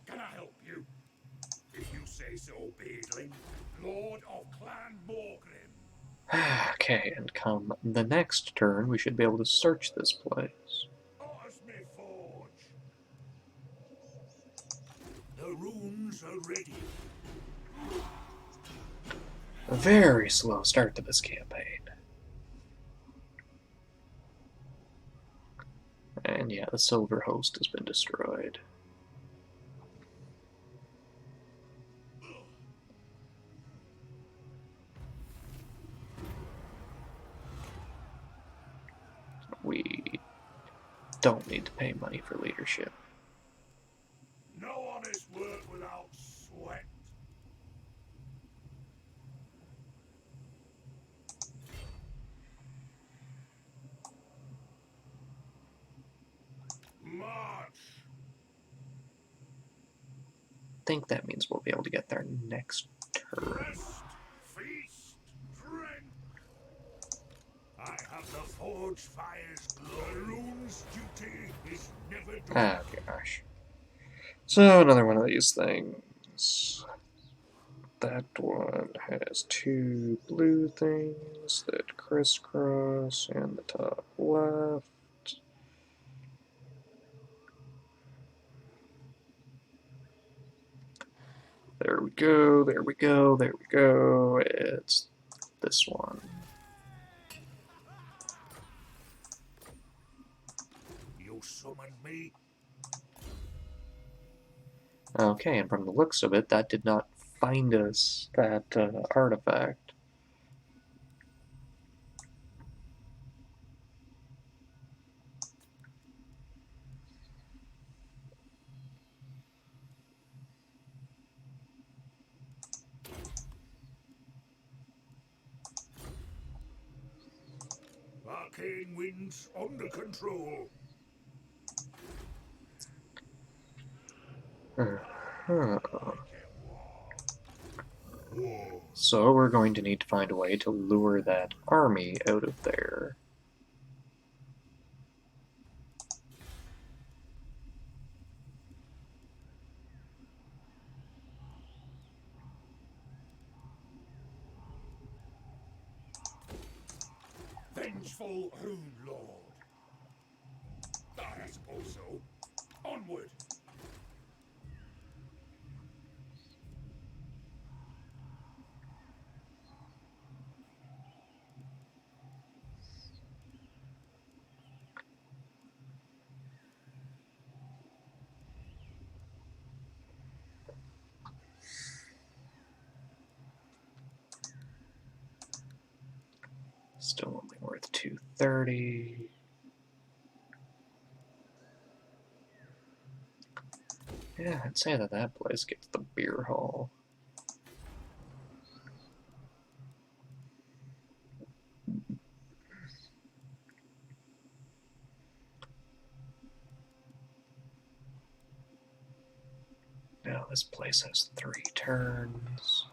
Can I help you? If you say so, Beedling, Lord of Clan Morgrim. Okay, and come the next turn, we should be able to search this place. Otters may forge. The runes are ready. A very slow start to this campaign. And yeah, the Silver Host has been destroyed. We don't need to pay money for leadership. No honest work without sweat. March. I think that means we'll be able to get there next turn. Rest. Feast. Drink. I have the forge fire's glow. The rune's duty is never Oh done. gosh. So another one of these things. That one has two blue things that crisscross in the top left. There we go, there we go, there we go. It's this one. You summoned me? Okay, and from the looks of it, that did not find us that artifact. Arcane winds under control. Uh-huh. So we're going to need to find a way to lure that army out of there. Vengeful Rune Lord. I suppose so. Onward. Still only worth 230. Yeah, I'd say that that place gets the beer hall. Now this place has 3 turns.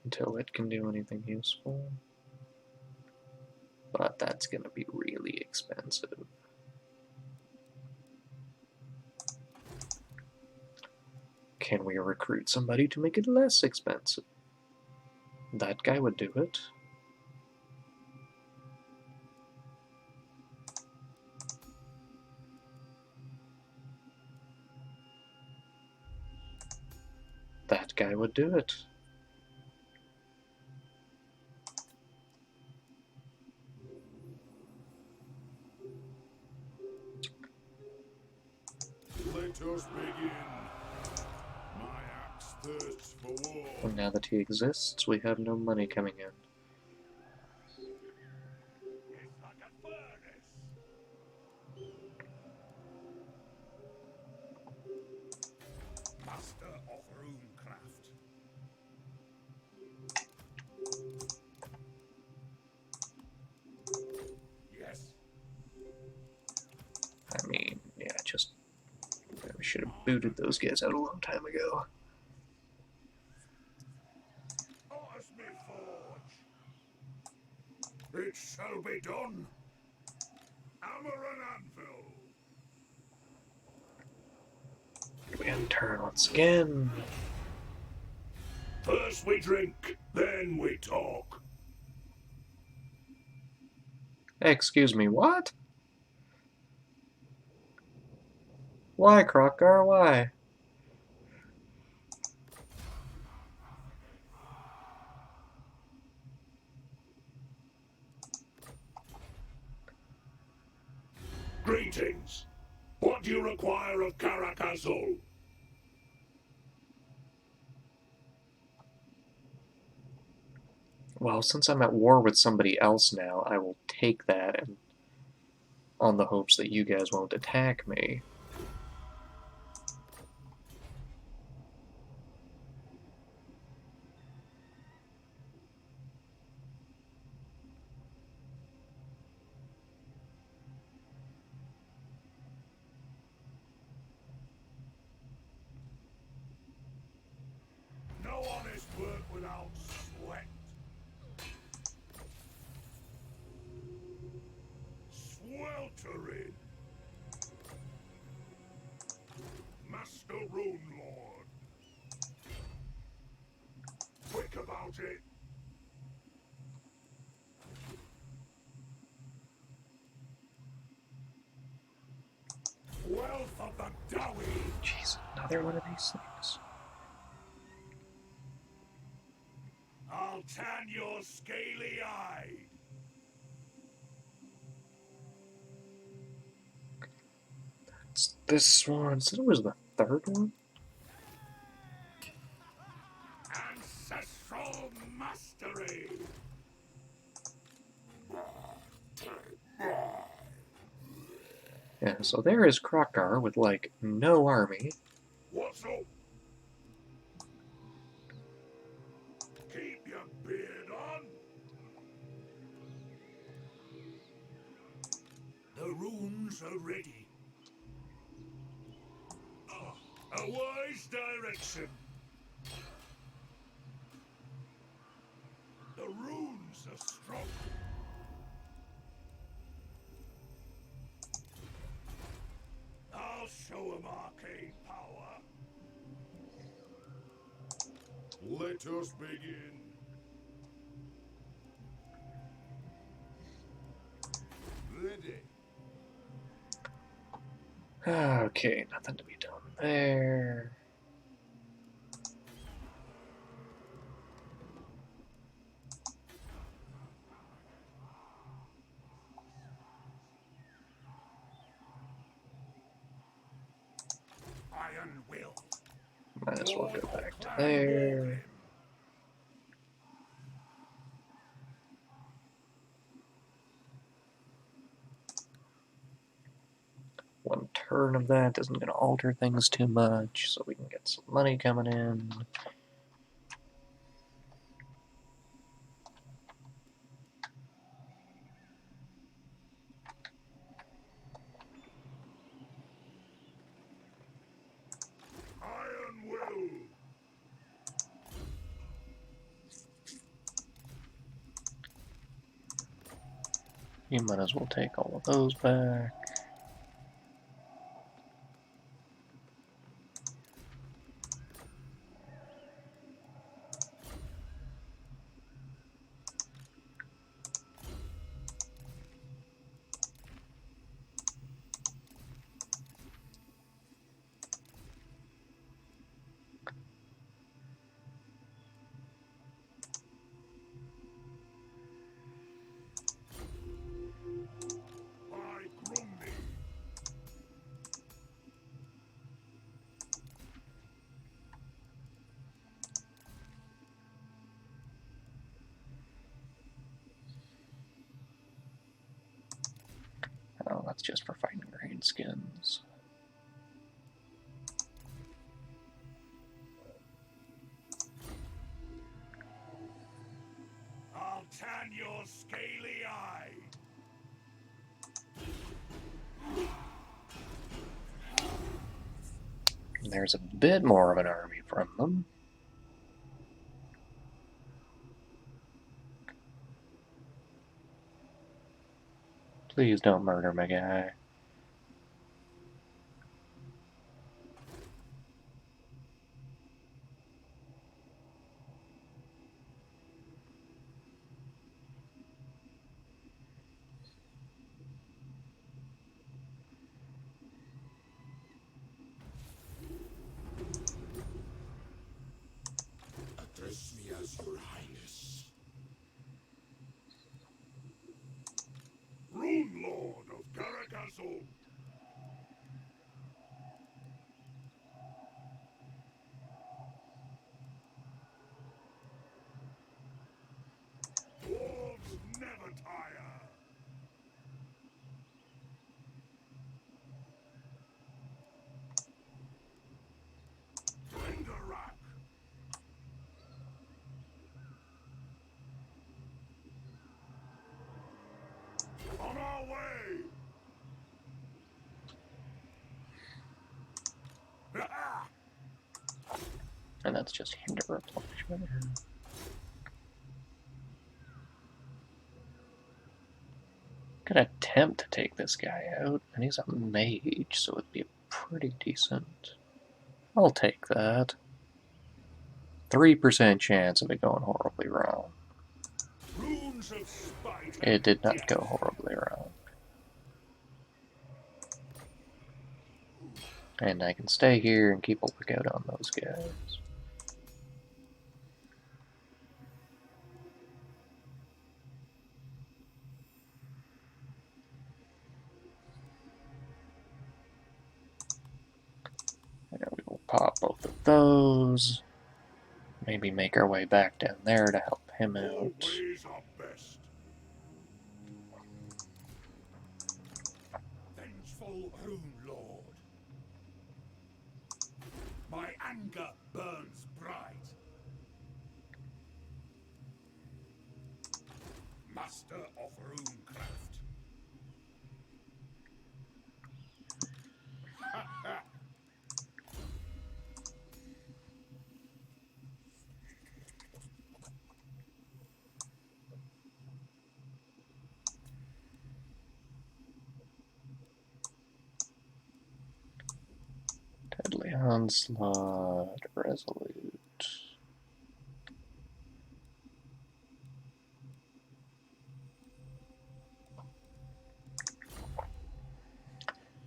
Until it can do anything useful. But that's going to be really expensive. Can we recruit somebody to make it less expensive? That guy would do it. That guy would do it. Let us begin. My axe thirsts for war. And now that he exists, we have no money coming in. It's like a furnace. Master of runecraft. Yes. I mean, yeah, just... We should have booted those guys out a long time ago. Oarsmith Forge. It shall be done. Hammer and anvil. We end turn once again. First we drink, then we talk. Excuse me, what? Why, Crockgar, why? Greetings. What do you require of Karakazul? Well, since I'm at war with somebody else now, I will take that and on the hopes that you guys won't attack me. No honest work without sweat. Master Rune Lord. Quick about it. Wealth of the Dowie. Jeez, another one of these things. I'll tan your scaly eye. It's this one. So it was the third one? Ancestral mastery. Yeah, so there is Krokar with, like, no army. What's up? Keep your beard on. The runes are ready. A wise direction. The runes are strong. I'll show 'em arcane power. Let us begin. Ready. Okay, nothing to be done there. Iron will. Might as well Lord go of back to Clan there. Morgrim. One turn of that isn't going to alter things too much, so we can get some money coming in. Iron will. You might as well take all of those back. By Grumney. Oh, that's just for fighting green skins. I'll tan your scaly eye. There's a bit more of an army from them. Please don't murder my guy. Address me as your highness. Rune Lord of Caracastle. Dwarves never tire. Brenderak. On our way. And that's just hinder replenishment. Could attempt to take this guy out, and he's a mage, so it'd be pretty decent. I'll take that. 3% chance of it going horribly wrong. Runes of spite It and did not death. go horribly wrong. And I can stay here and keep a lookout on those guys. And we will pop both of those. Maybe make our way back down there to help him All out. ways are best. Vengeful Rune Lord. My anger burns bright. Master of Runecraft. Deadly Onslaught, Resolute.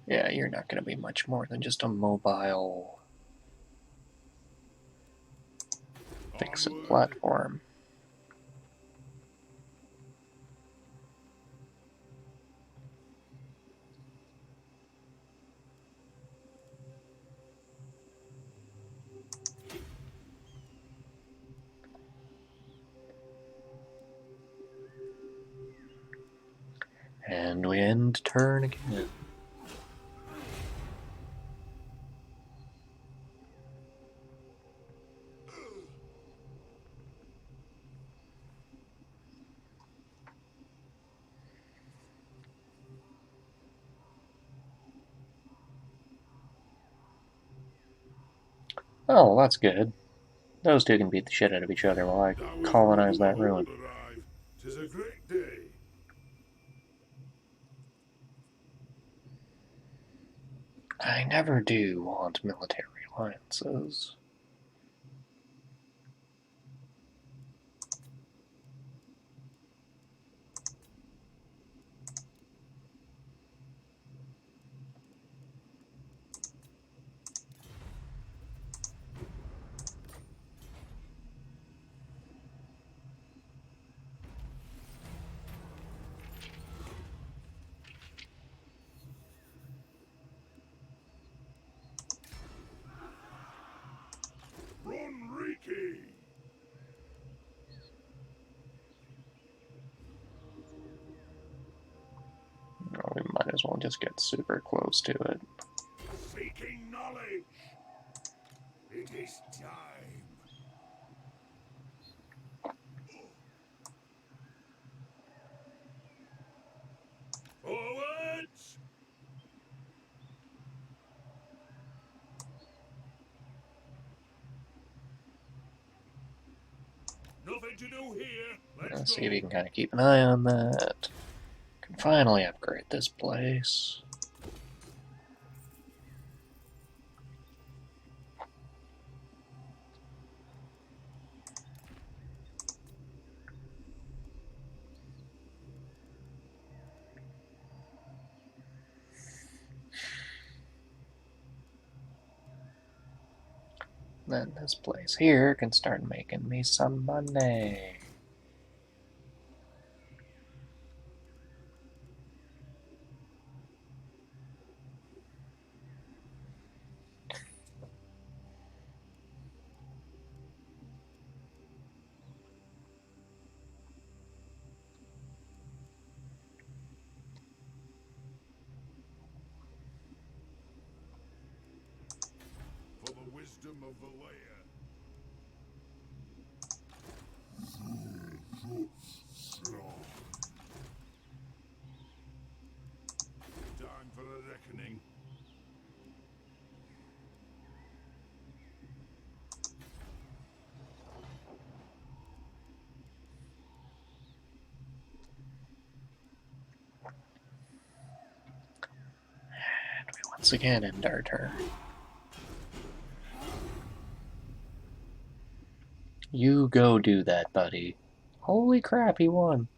Yeah, you're not going to be much more than just a mobile fix-it platform. And we end turn again. Oh, that's good. Those two can beat the shit out of each other while I Now with colonize Rule that Behold ruin. arrive, 'tis a great day. I never do want military alliances. Ronriki! Oh, we might as well just get super close to it. Seeking knowledge! It is time. Forwards! Nothing to do here. Let's Let's go. see if you can kind of keep an eye on that. Can finally upgrade this place. Then this place here can start making me some money. For the wisdom of the layer. Time for a reckoning. And we once again end our turn. You go do that, buddy. Holy crap, he won.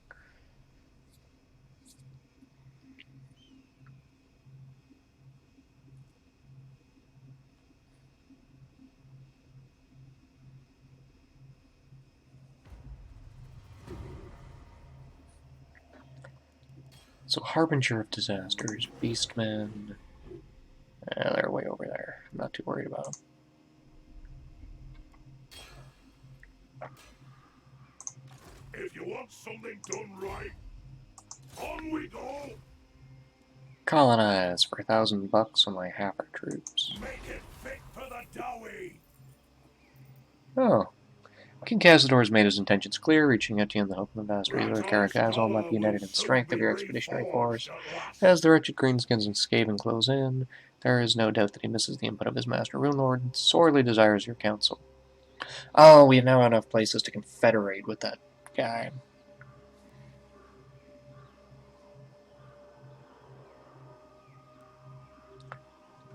So, Harbinger of Disasters, Beastmen. They're way over there. I'm not too worried about them. If you want something done right, on we go! Colonize for $1,000 on my Hafer troops. Make it fit for the Dowie! Oh. King Cazador has made his intentions clear, reaching out to you in the hope of the vast resource Caracazol might be united in strength of your expeditionary force. As the wretched Greenskins and Skaven close in, there is no doubt that he misses the input of his master Runelord and sorely desires your counsel. Oh, we now have enough places to confederate with that guy.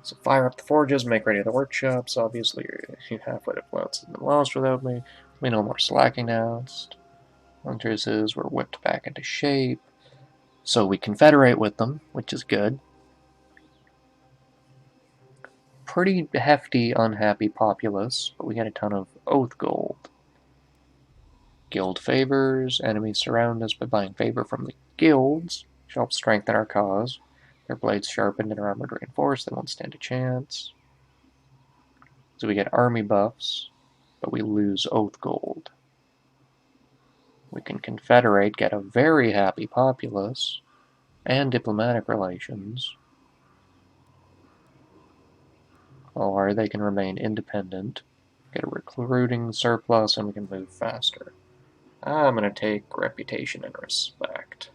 So fire up the forges, make ready the workshops. Obviously, you halfway to floats have been lost without me. We no more slacking announced. Huntresses were whipped back into shape. So we confederate with them, which is good. Pretty hefty, unhappy populace, but we get a ton of oath gold. Guild favors. Enemies surround us by buying favor from the guilds, which helps strengthen our cause. Their blades sharpened and their armor reinforced, they won't stand a chance. So we get army buffs, but we lose oath gold. We can confederate, get a very happy populace, and diplomatic relations. Or they can remain independent, get a recruiting surplus, and we can move faster. I'm going to take reputation and respect.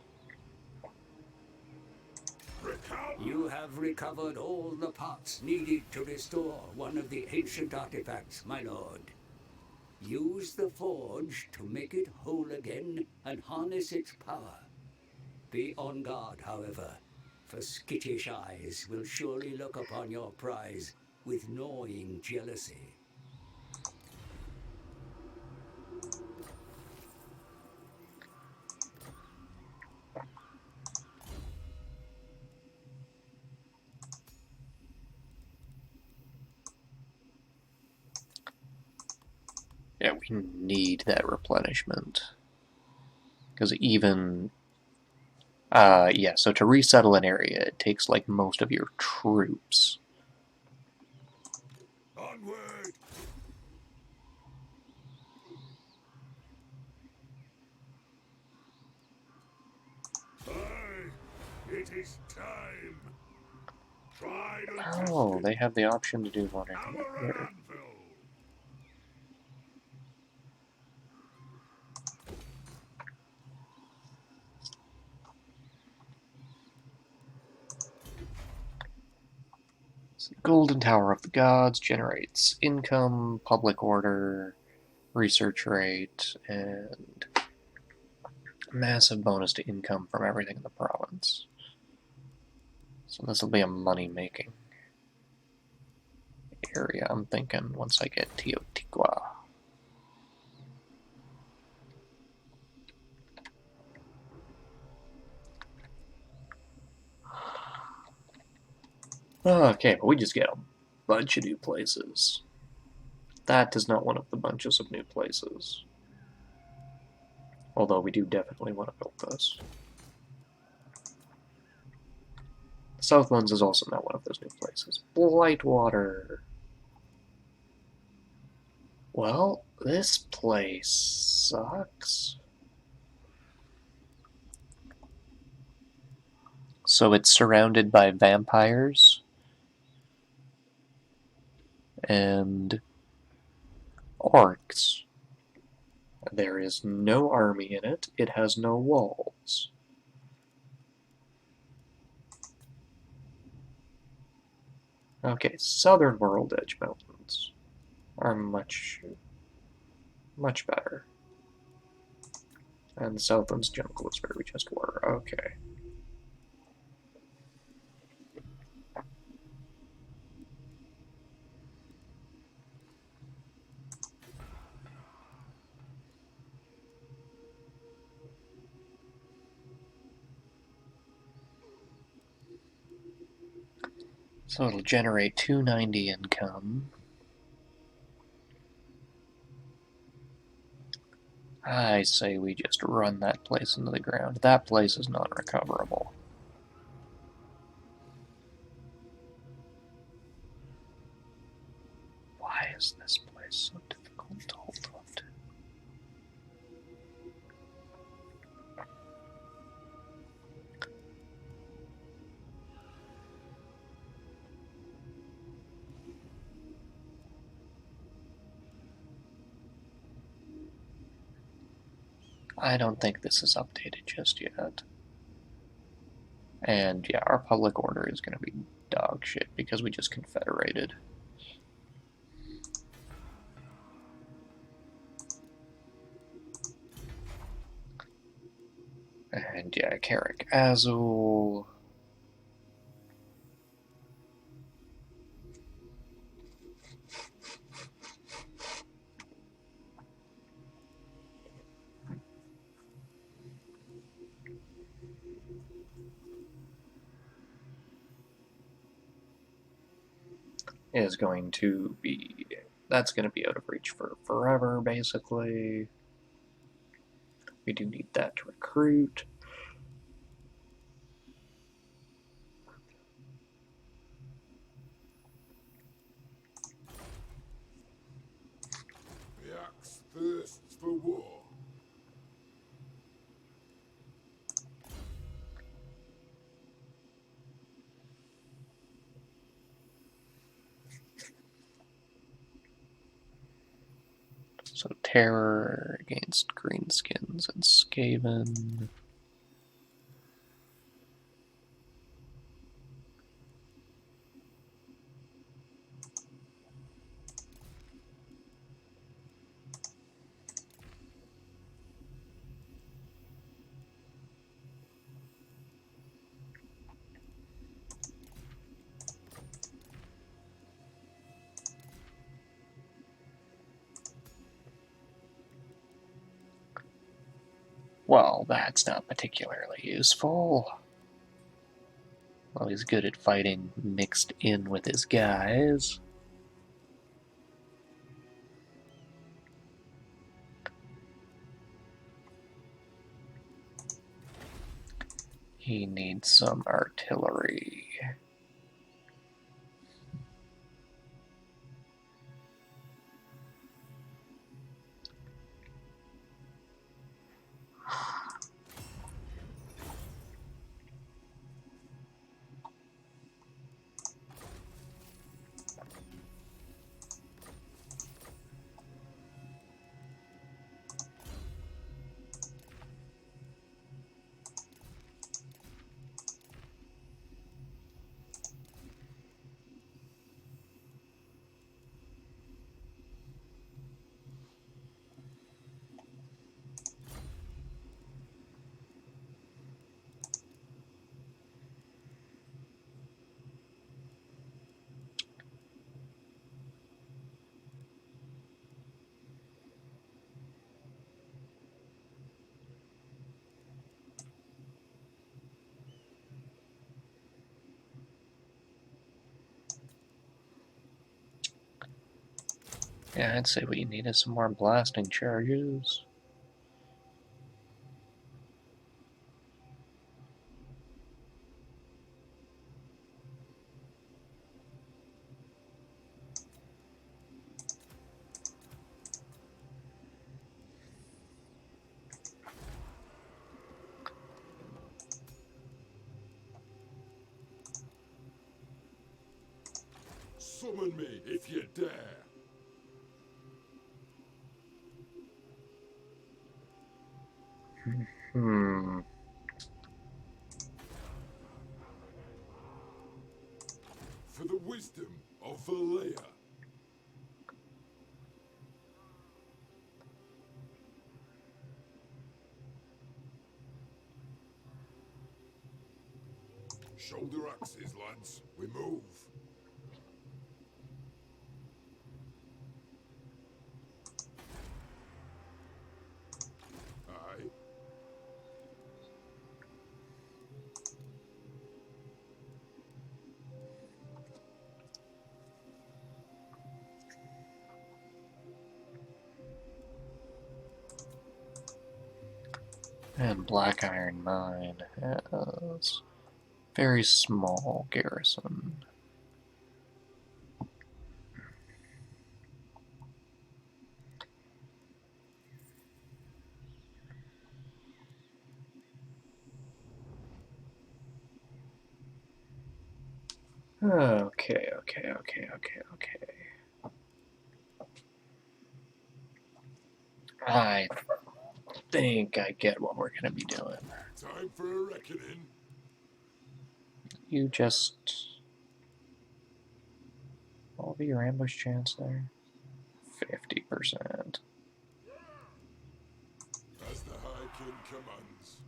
You have recovered all the parts needed to restore one of the ancient artifacts, my lord. Use the forge to make it whole again and harness its power. Be on guard, however, for skittish eyes will surely look upon your prize with gnawing jealousy. Yeah, we need that replenishment. Because even... yeah, so to resettle an area, it takes, like, most of your troops. Onward! Aye, it is time. Tried and Oh, tested. they have the option to do one or the Hammer and other. anvil. So the Golden Tower of the Gods generates income, public order, research rate, and massive bonus to income from everything in the province. So this will be a money-making area, I'm thinking, once I get Teotihuacan. Okay, but we just get a bunch of new places. That is not one of the bunches of new places. Although we do definitely want to build this. Southlands is also not one of those new places. Blightwater. Well, this place sucks. So it's surrounded by vampires and orcs. There is no army in it. It has no walls. Okay, southern World Edge Mountains are much better. And the Southlands Jungle is where we just were. Okay. So it'll generate 290 income. I say we just run that place into the ground. That place is not recoverable. Why is this place so difficult to hold on to? I don't think this is updated just yet. And yeah, our public order is going to be dog shit because we just confederated. And yeah, Carrick Azul. Is going to be, that's going to be out of reach for forever, basically. We do need that to recruit. The axe thirsts for war. So terror against greenskins and Skaven. Well, that's not particularly useful. Well, he's good at fighting mixed in with his guys. He needs some artillery. Yeah, I'd say what you need is some more blasting charges. Summon me if you dare. Hmm. For the wisdom of Valea. Shoulder axes, lads. We move. Aye. And Black Iron Mine has very small garrison. Okay. I think I get what we're gonna be doing. Time for a reckoning. You just... What will be your ambush chance there? 50%. As the High King commands.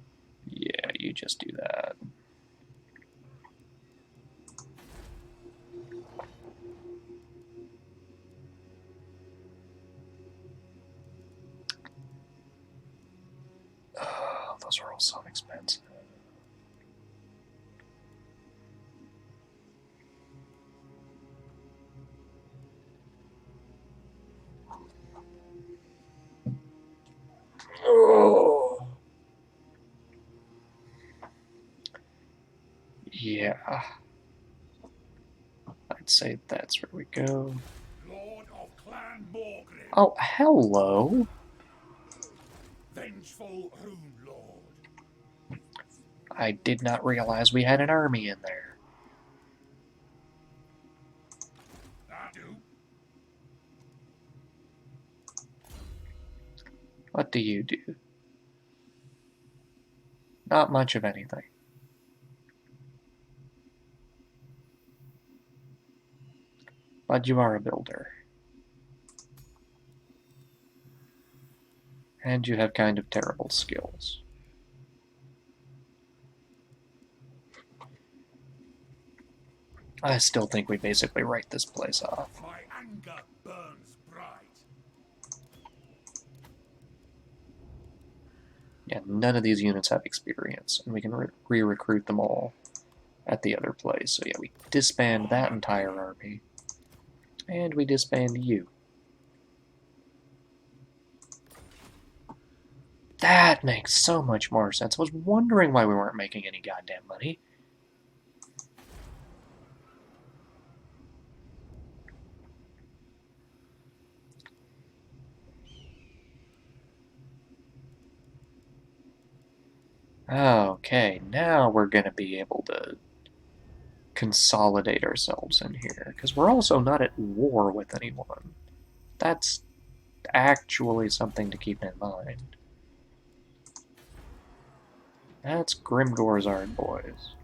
Yeah, you just do that. Oh, those are all so expensive. Oh. Yeah. I'd say that's where we go. Lord of Clan Morgrim. Oh, hello. Vengeful Rune Lord. I did not realize we had an army in there. I do. What do you do? Not much of anything. But you are a builder. And you have kind of terrible skills. I still think we basically write this place off. My anger burns bright. Yeah, none of these units have experience, and we can re-recruit them all at the other place. So yeah, we disband that entire army. And we disband you. That makes so much more sense. I was wondering why we weren't making any goddamn money. Okay, now we're going to be able to consolidate ourselves in here, because we're also not at war with anyone. That's actually something to keep in mind. That's Grimgor's Ard boys.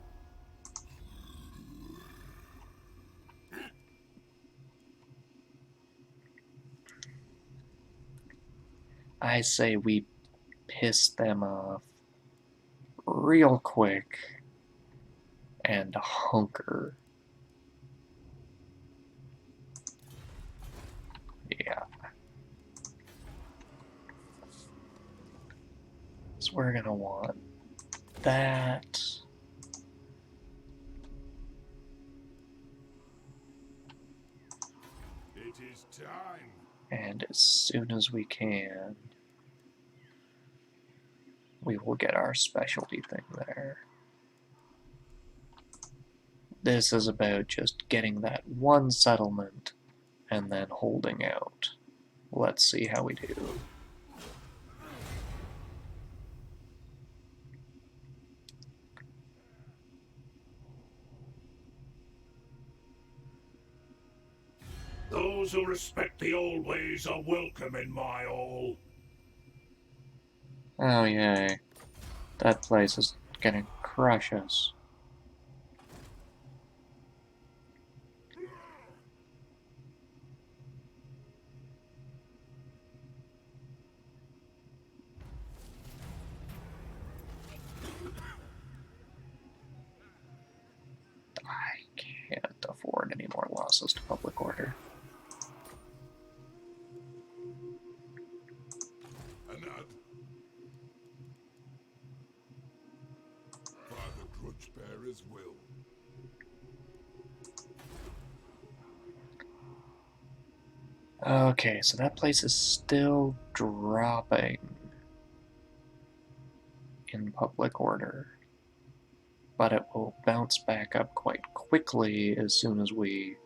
I say we piss them off real quick and hunker. Yeah. So we're gonna want that. It is time. And as soon as we can, we will get our specialty thing there. This is about just getting that one settlement and then holding out. Let's see how we do. Those who respect the old ways are welcome in my hall. Oh yay. That place is gonna crush us. I can't afford any more losses to public order. Anad. By the grudge bearer's will. Okay, so that place is still dropping. in public order, but it will bounce back up quite quickly as soon as we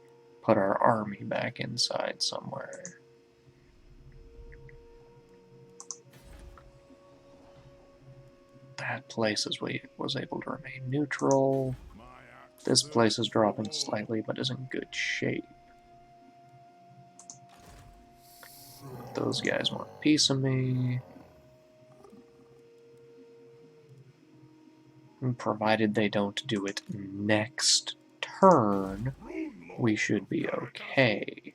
put our army back inside somewhere. That place was able to remain neutral. This place is dropping slightly, but is in good shape. Those guys want a piece of me. And provided they don't do it next turn, we should be okay.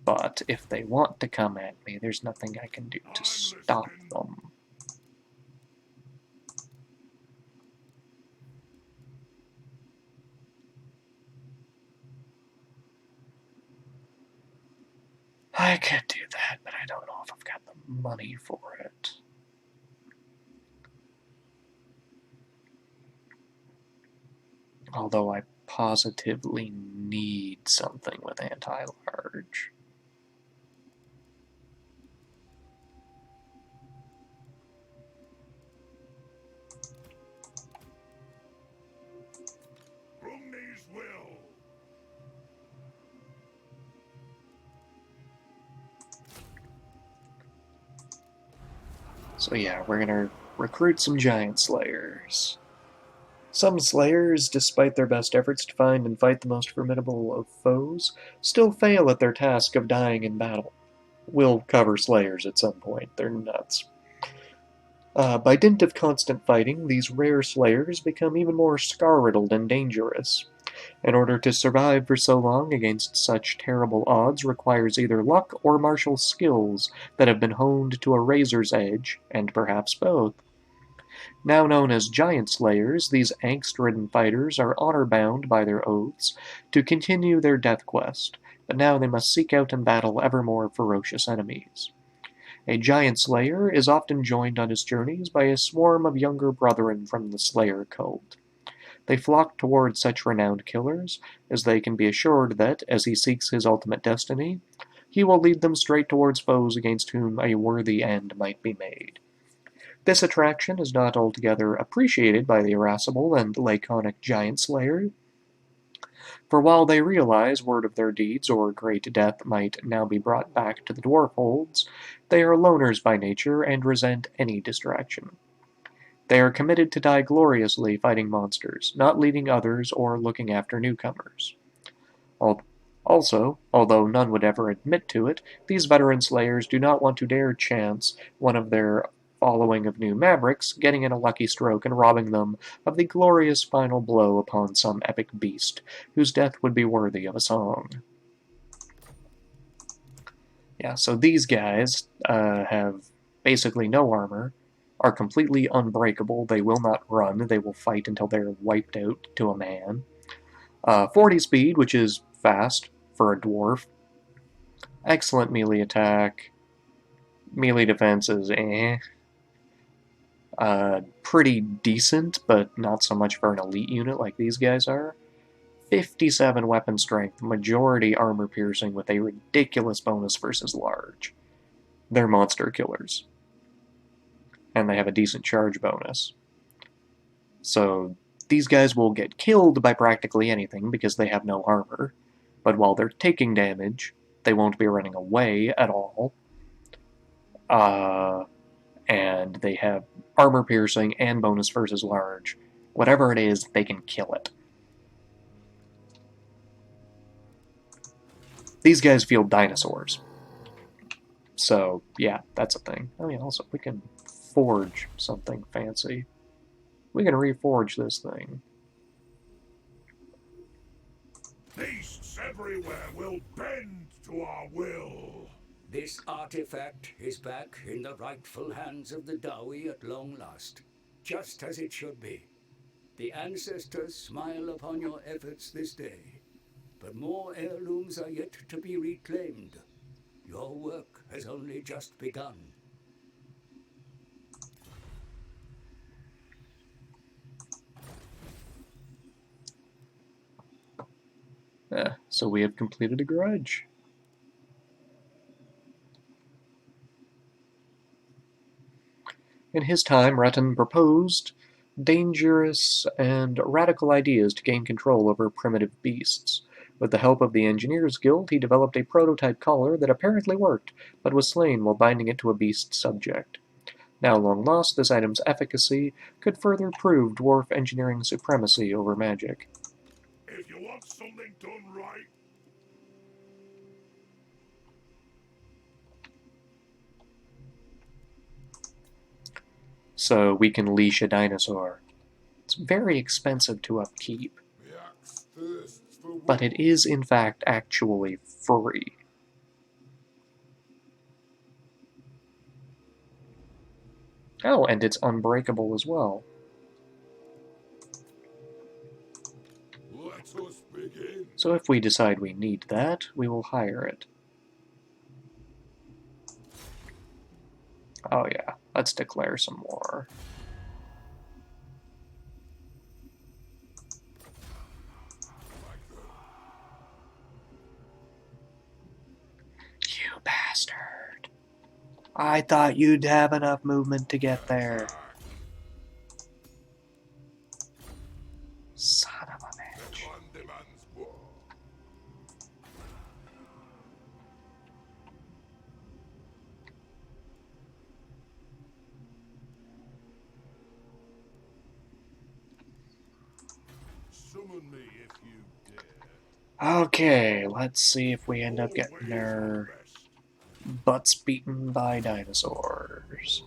But if they want to come at me, there's nothing I can do to stop them. I could do that, but I don't know if I've got the money for it. Although I positively need something with anti-large. So yeah, we're gonna recruit some giant slayers. Some slayers, despite their best efforts to find and fight the most formidable of foes, still fail at their task of dying in battle. We'll cover slayers at some point, they're nuts. By dint of constant fighting, these rare slayers become even more scar-riddled and dangerous. In order to survive for so long against such terrible odds requires either luck or martial skills that have been honed to a razor's edge, and perhaps both. Now known as giant slayers, these angst-ridden fighters are honor-bound by their oaths to continue their death quest, but now they must seek out and battle ever more ferocious enemies. A giant slayer is often joined on his journeys by a swarm of younger brethren from the slayer cult. They flock toward such renowned killers, as they can be assured that, as he seeks his ultimate destiny, he will lead them straight towards foes against whom a worthy end might be made. This attraction is not altogether appreciated by the irascible and laconic giant slayer, for while they realize word of their deeds or great death might now be brought back to the dwarf holds, they are loners by nature and resent any distraction. They are committed to die gloriously fighting monsters, not leading others or looking after newcomers. Also, although none would ever admit to it, these veteran slayers do not want to dare chance one of their following of new mavericks getting in a lucky stroke and robbing them of the glorious final blow upon some epic beast, whose death would be worthy of a song. Yeah, so these guys have basically no armor, are completely unbreakable, they will not run, they will fight until they're wiped out to a man. 40 speed, which is fast for a dwarf. Excellent melee attack. Melee defense is pretty decent, but not so much for an elite unit like these guys are. 57 weapon strength, majority armor piercing with a ridiculous bonus versus large. They're monster killers. And they have a decent charge bonus. So these guys will get killed by practically anything because they have no armor. But while they're taking damage, they won't be running away at all. And they have armor piercing and bonus versus large. Whatever it is, they can kill it. These guys feel dinosaurs. So, yeah, that's a thing. Oh yeah, also, we can forge something fancy. We can reforge this thing. Beasts everywhere will bend to our will. This artifact is back in the rightful hands of the Dawi at long last, just as it should be. The ancestors smile upon your efforts this day, but more heirlooms are yet to be reclaimed. Your work has only just begun. So we have completed a grudge. In his time, Rattan proposed dangerous and radical ideas to gain control over primitive beasts. With the help of the Engineers Guild, he developed a prototype collar that apparently worked, but was slain while binding it to a beast's subject. Now long lost, this item's efficacy could further prove dwarf engineering supremacy over magic. If you want something done right, So we can leash a dinosaur. It's very expensive to upkeep, the axe thirsts for wood. but it is in fact actually free. Oh, and it's unbreakable as well. Let us begin. So if we decide we need that, we will hire it. Oh yeah, let's declare some more. You bastard. I thought you'd have enough movement to get there. Son of a bitch. One demands war. Summon me if you dare. Okay, let's see if we end up getting Always our best. butts beaten by dinosaurs.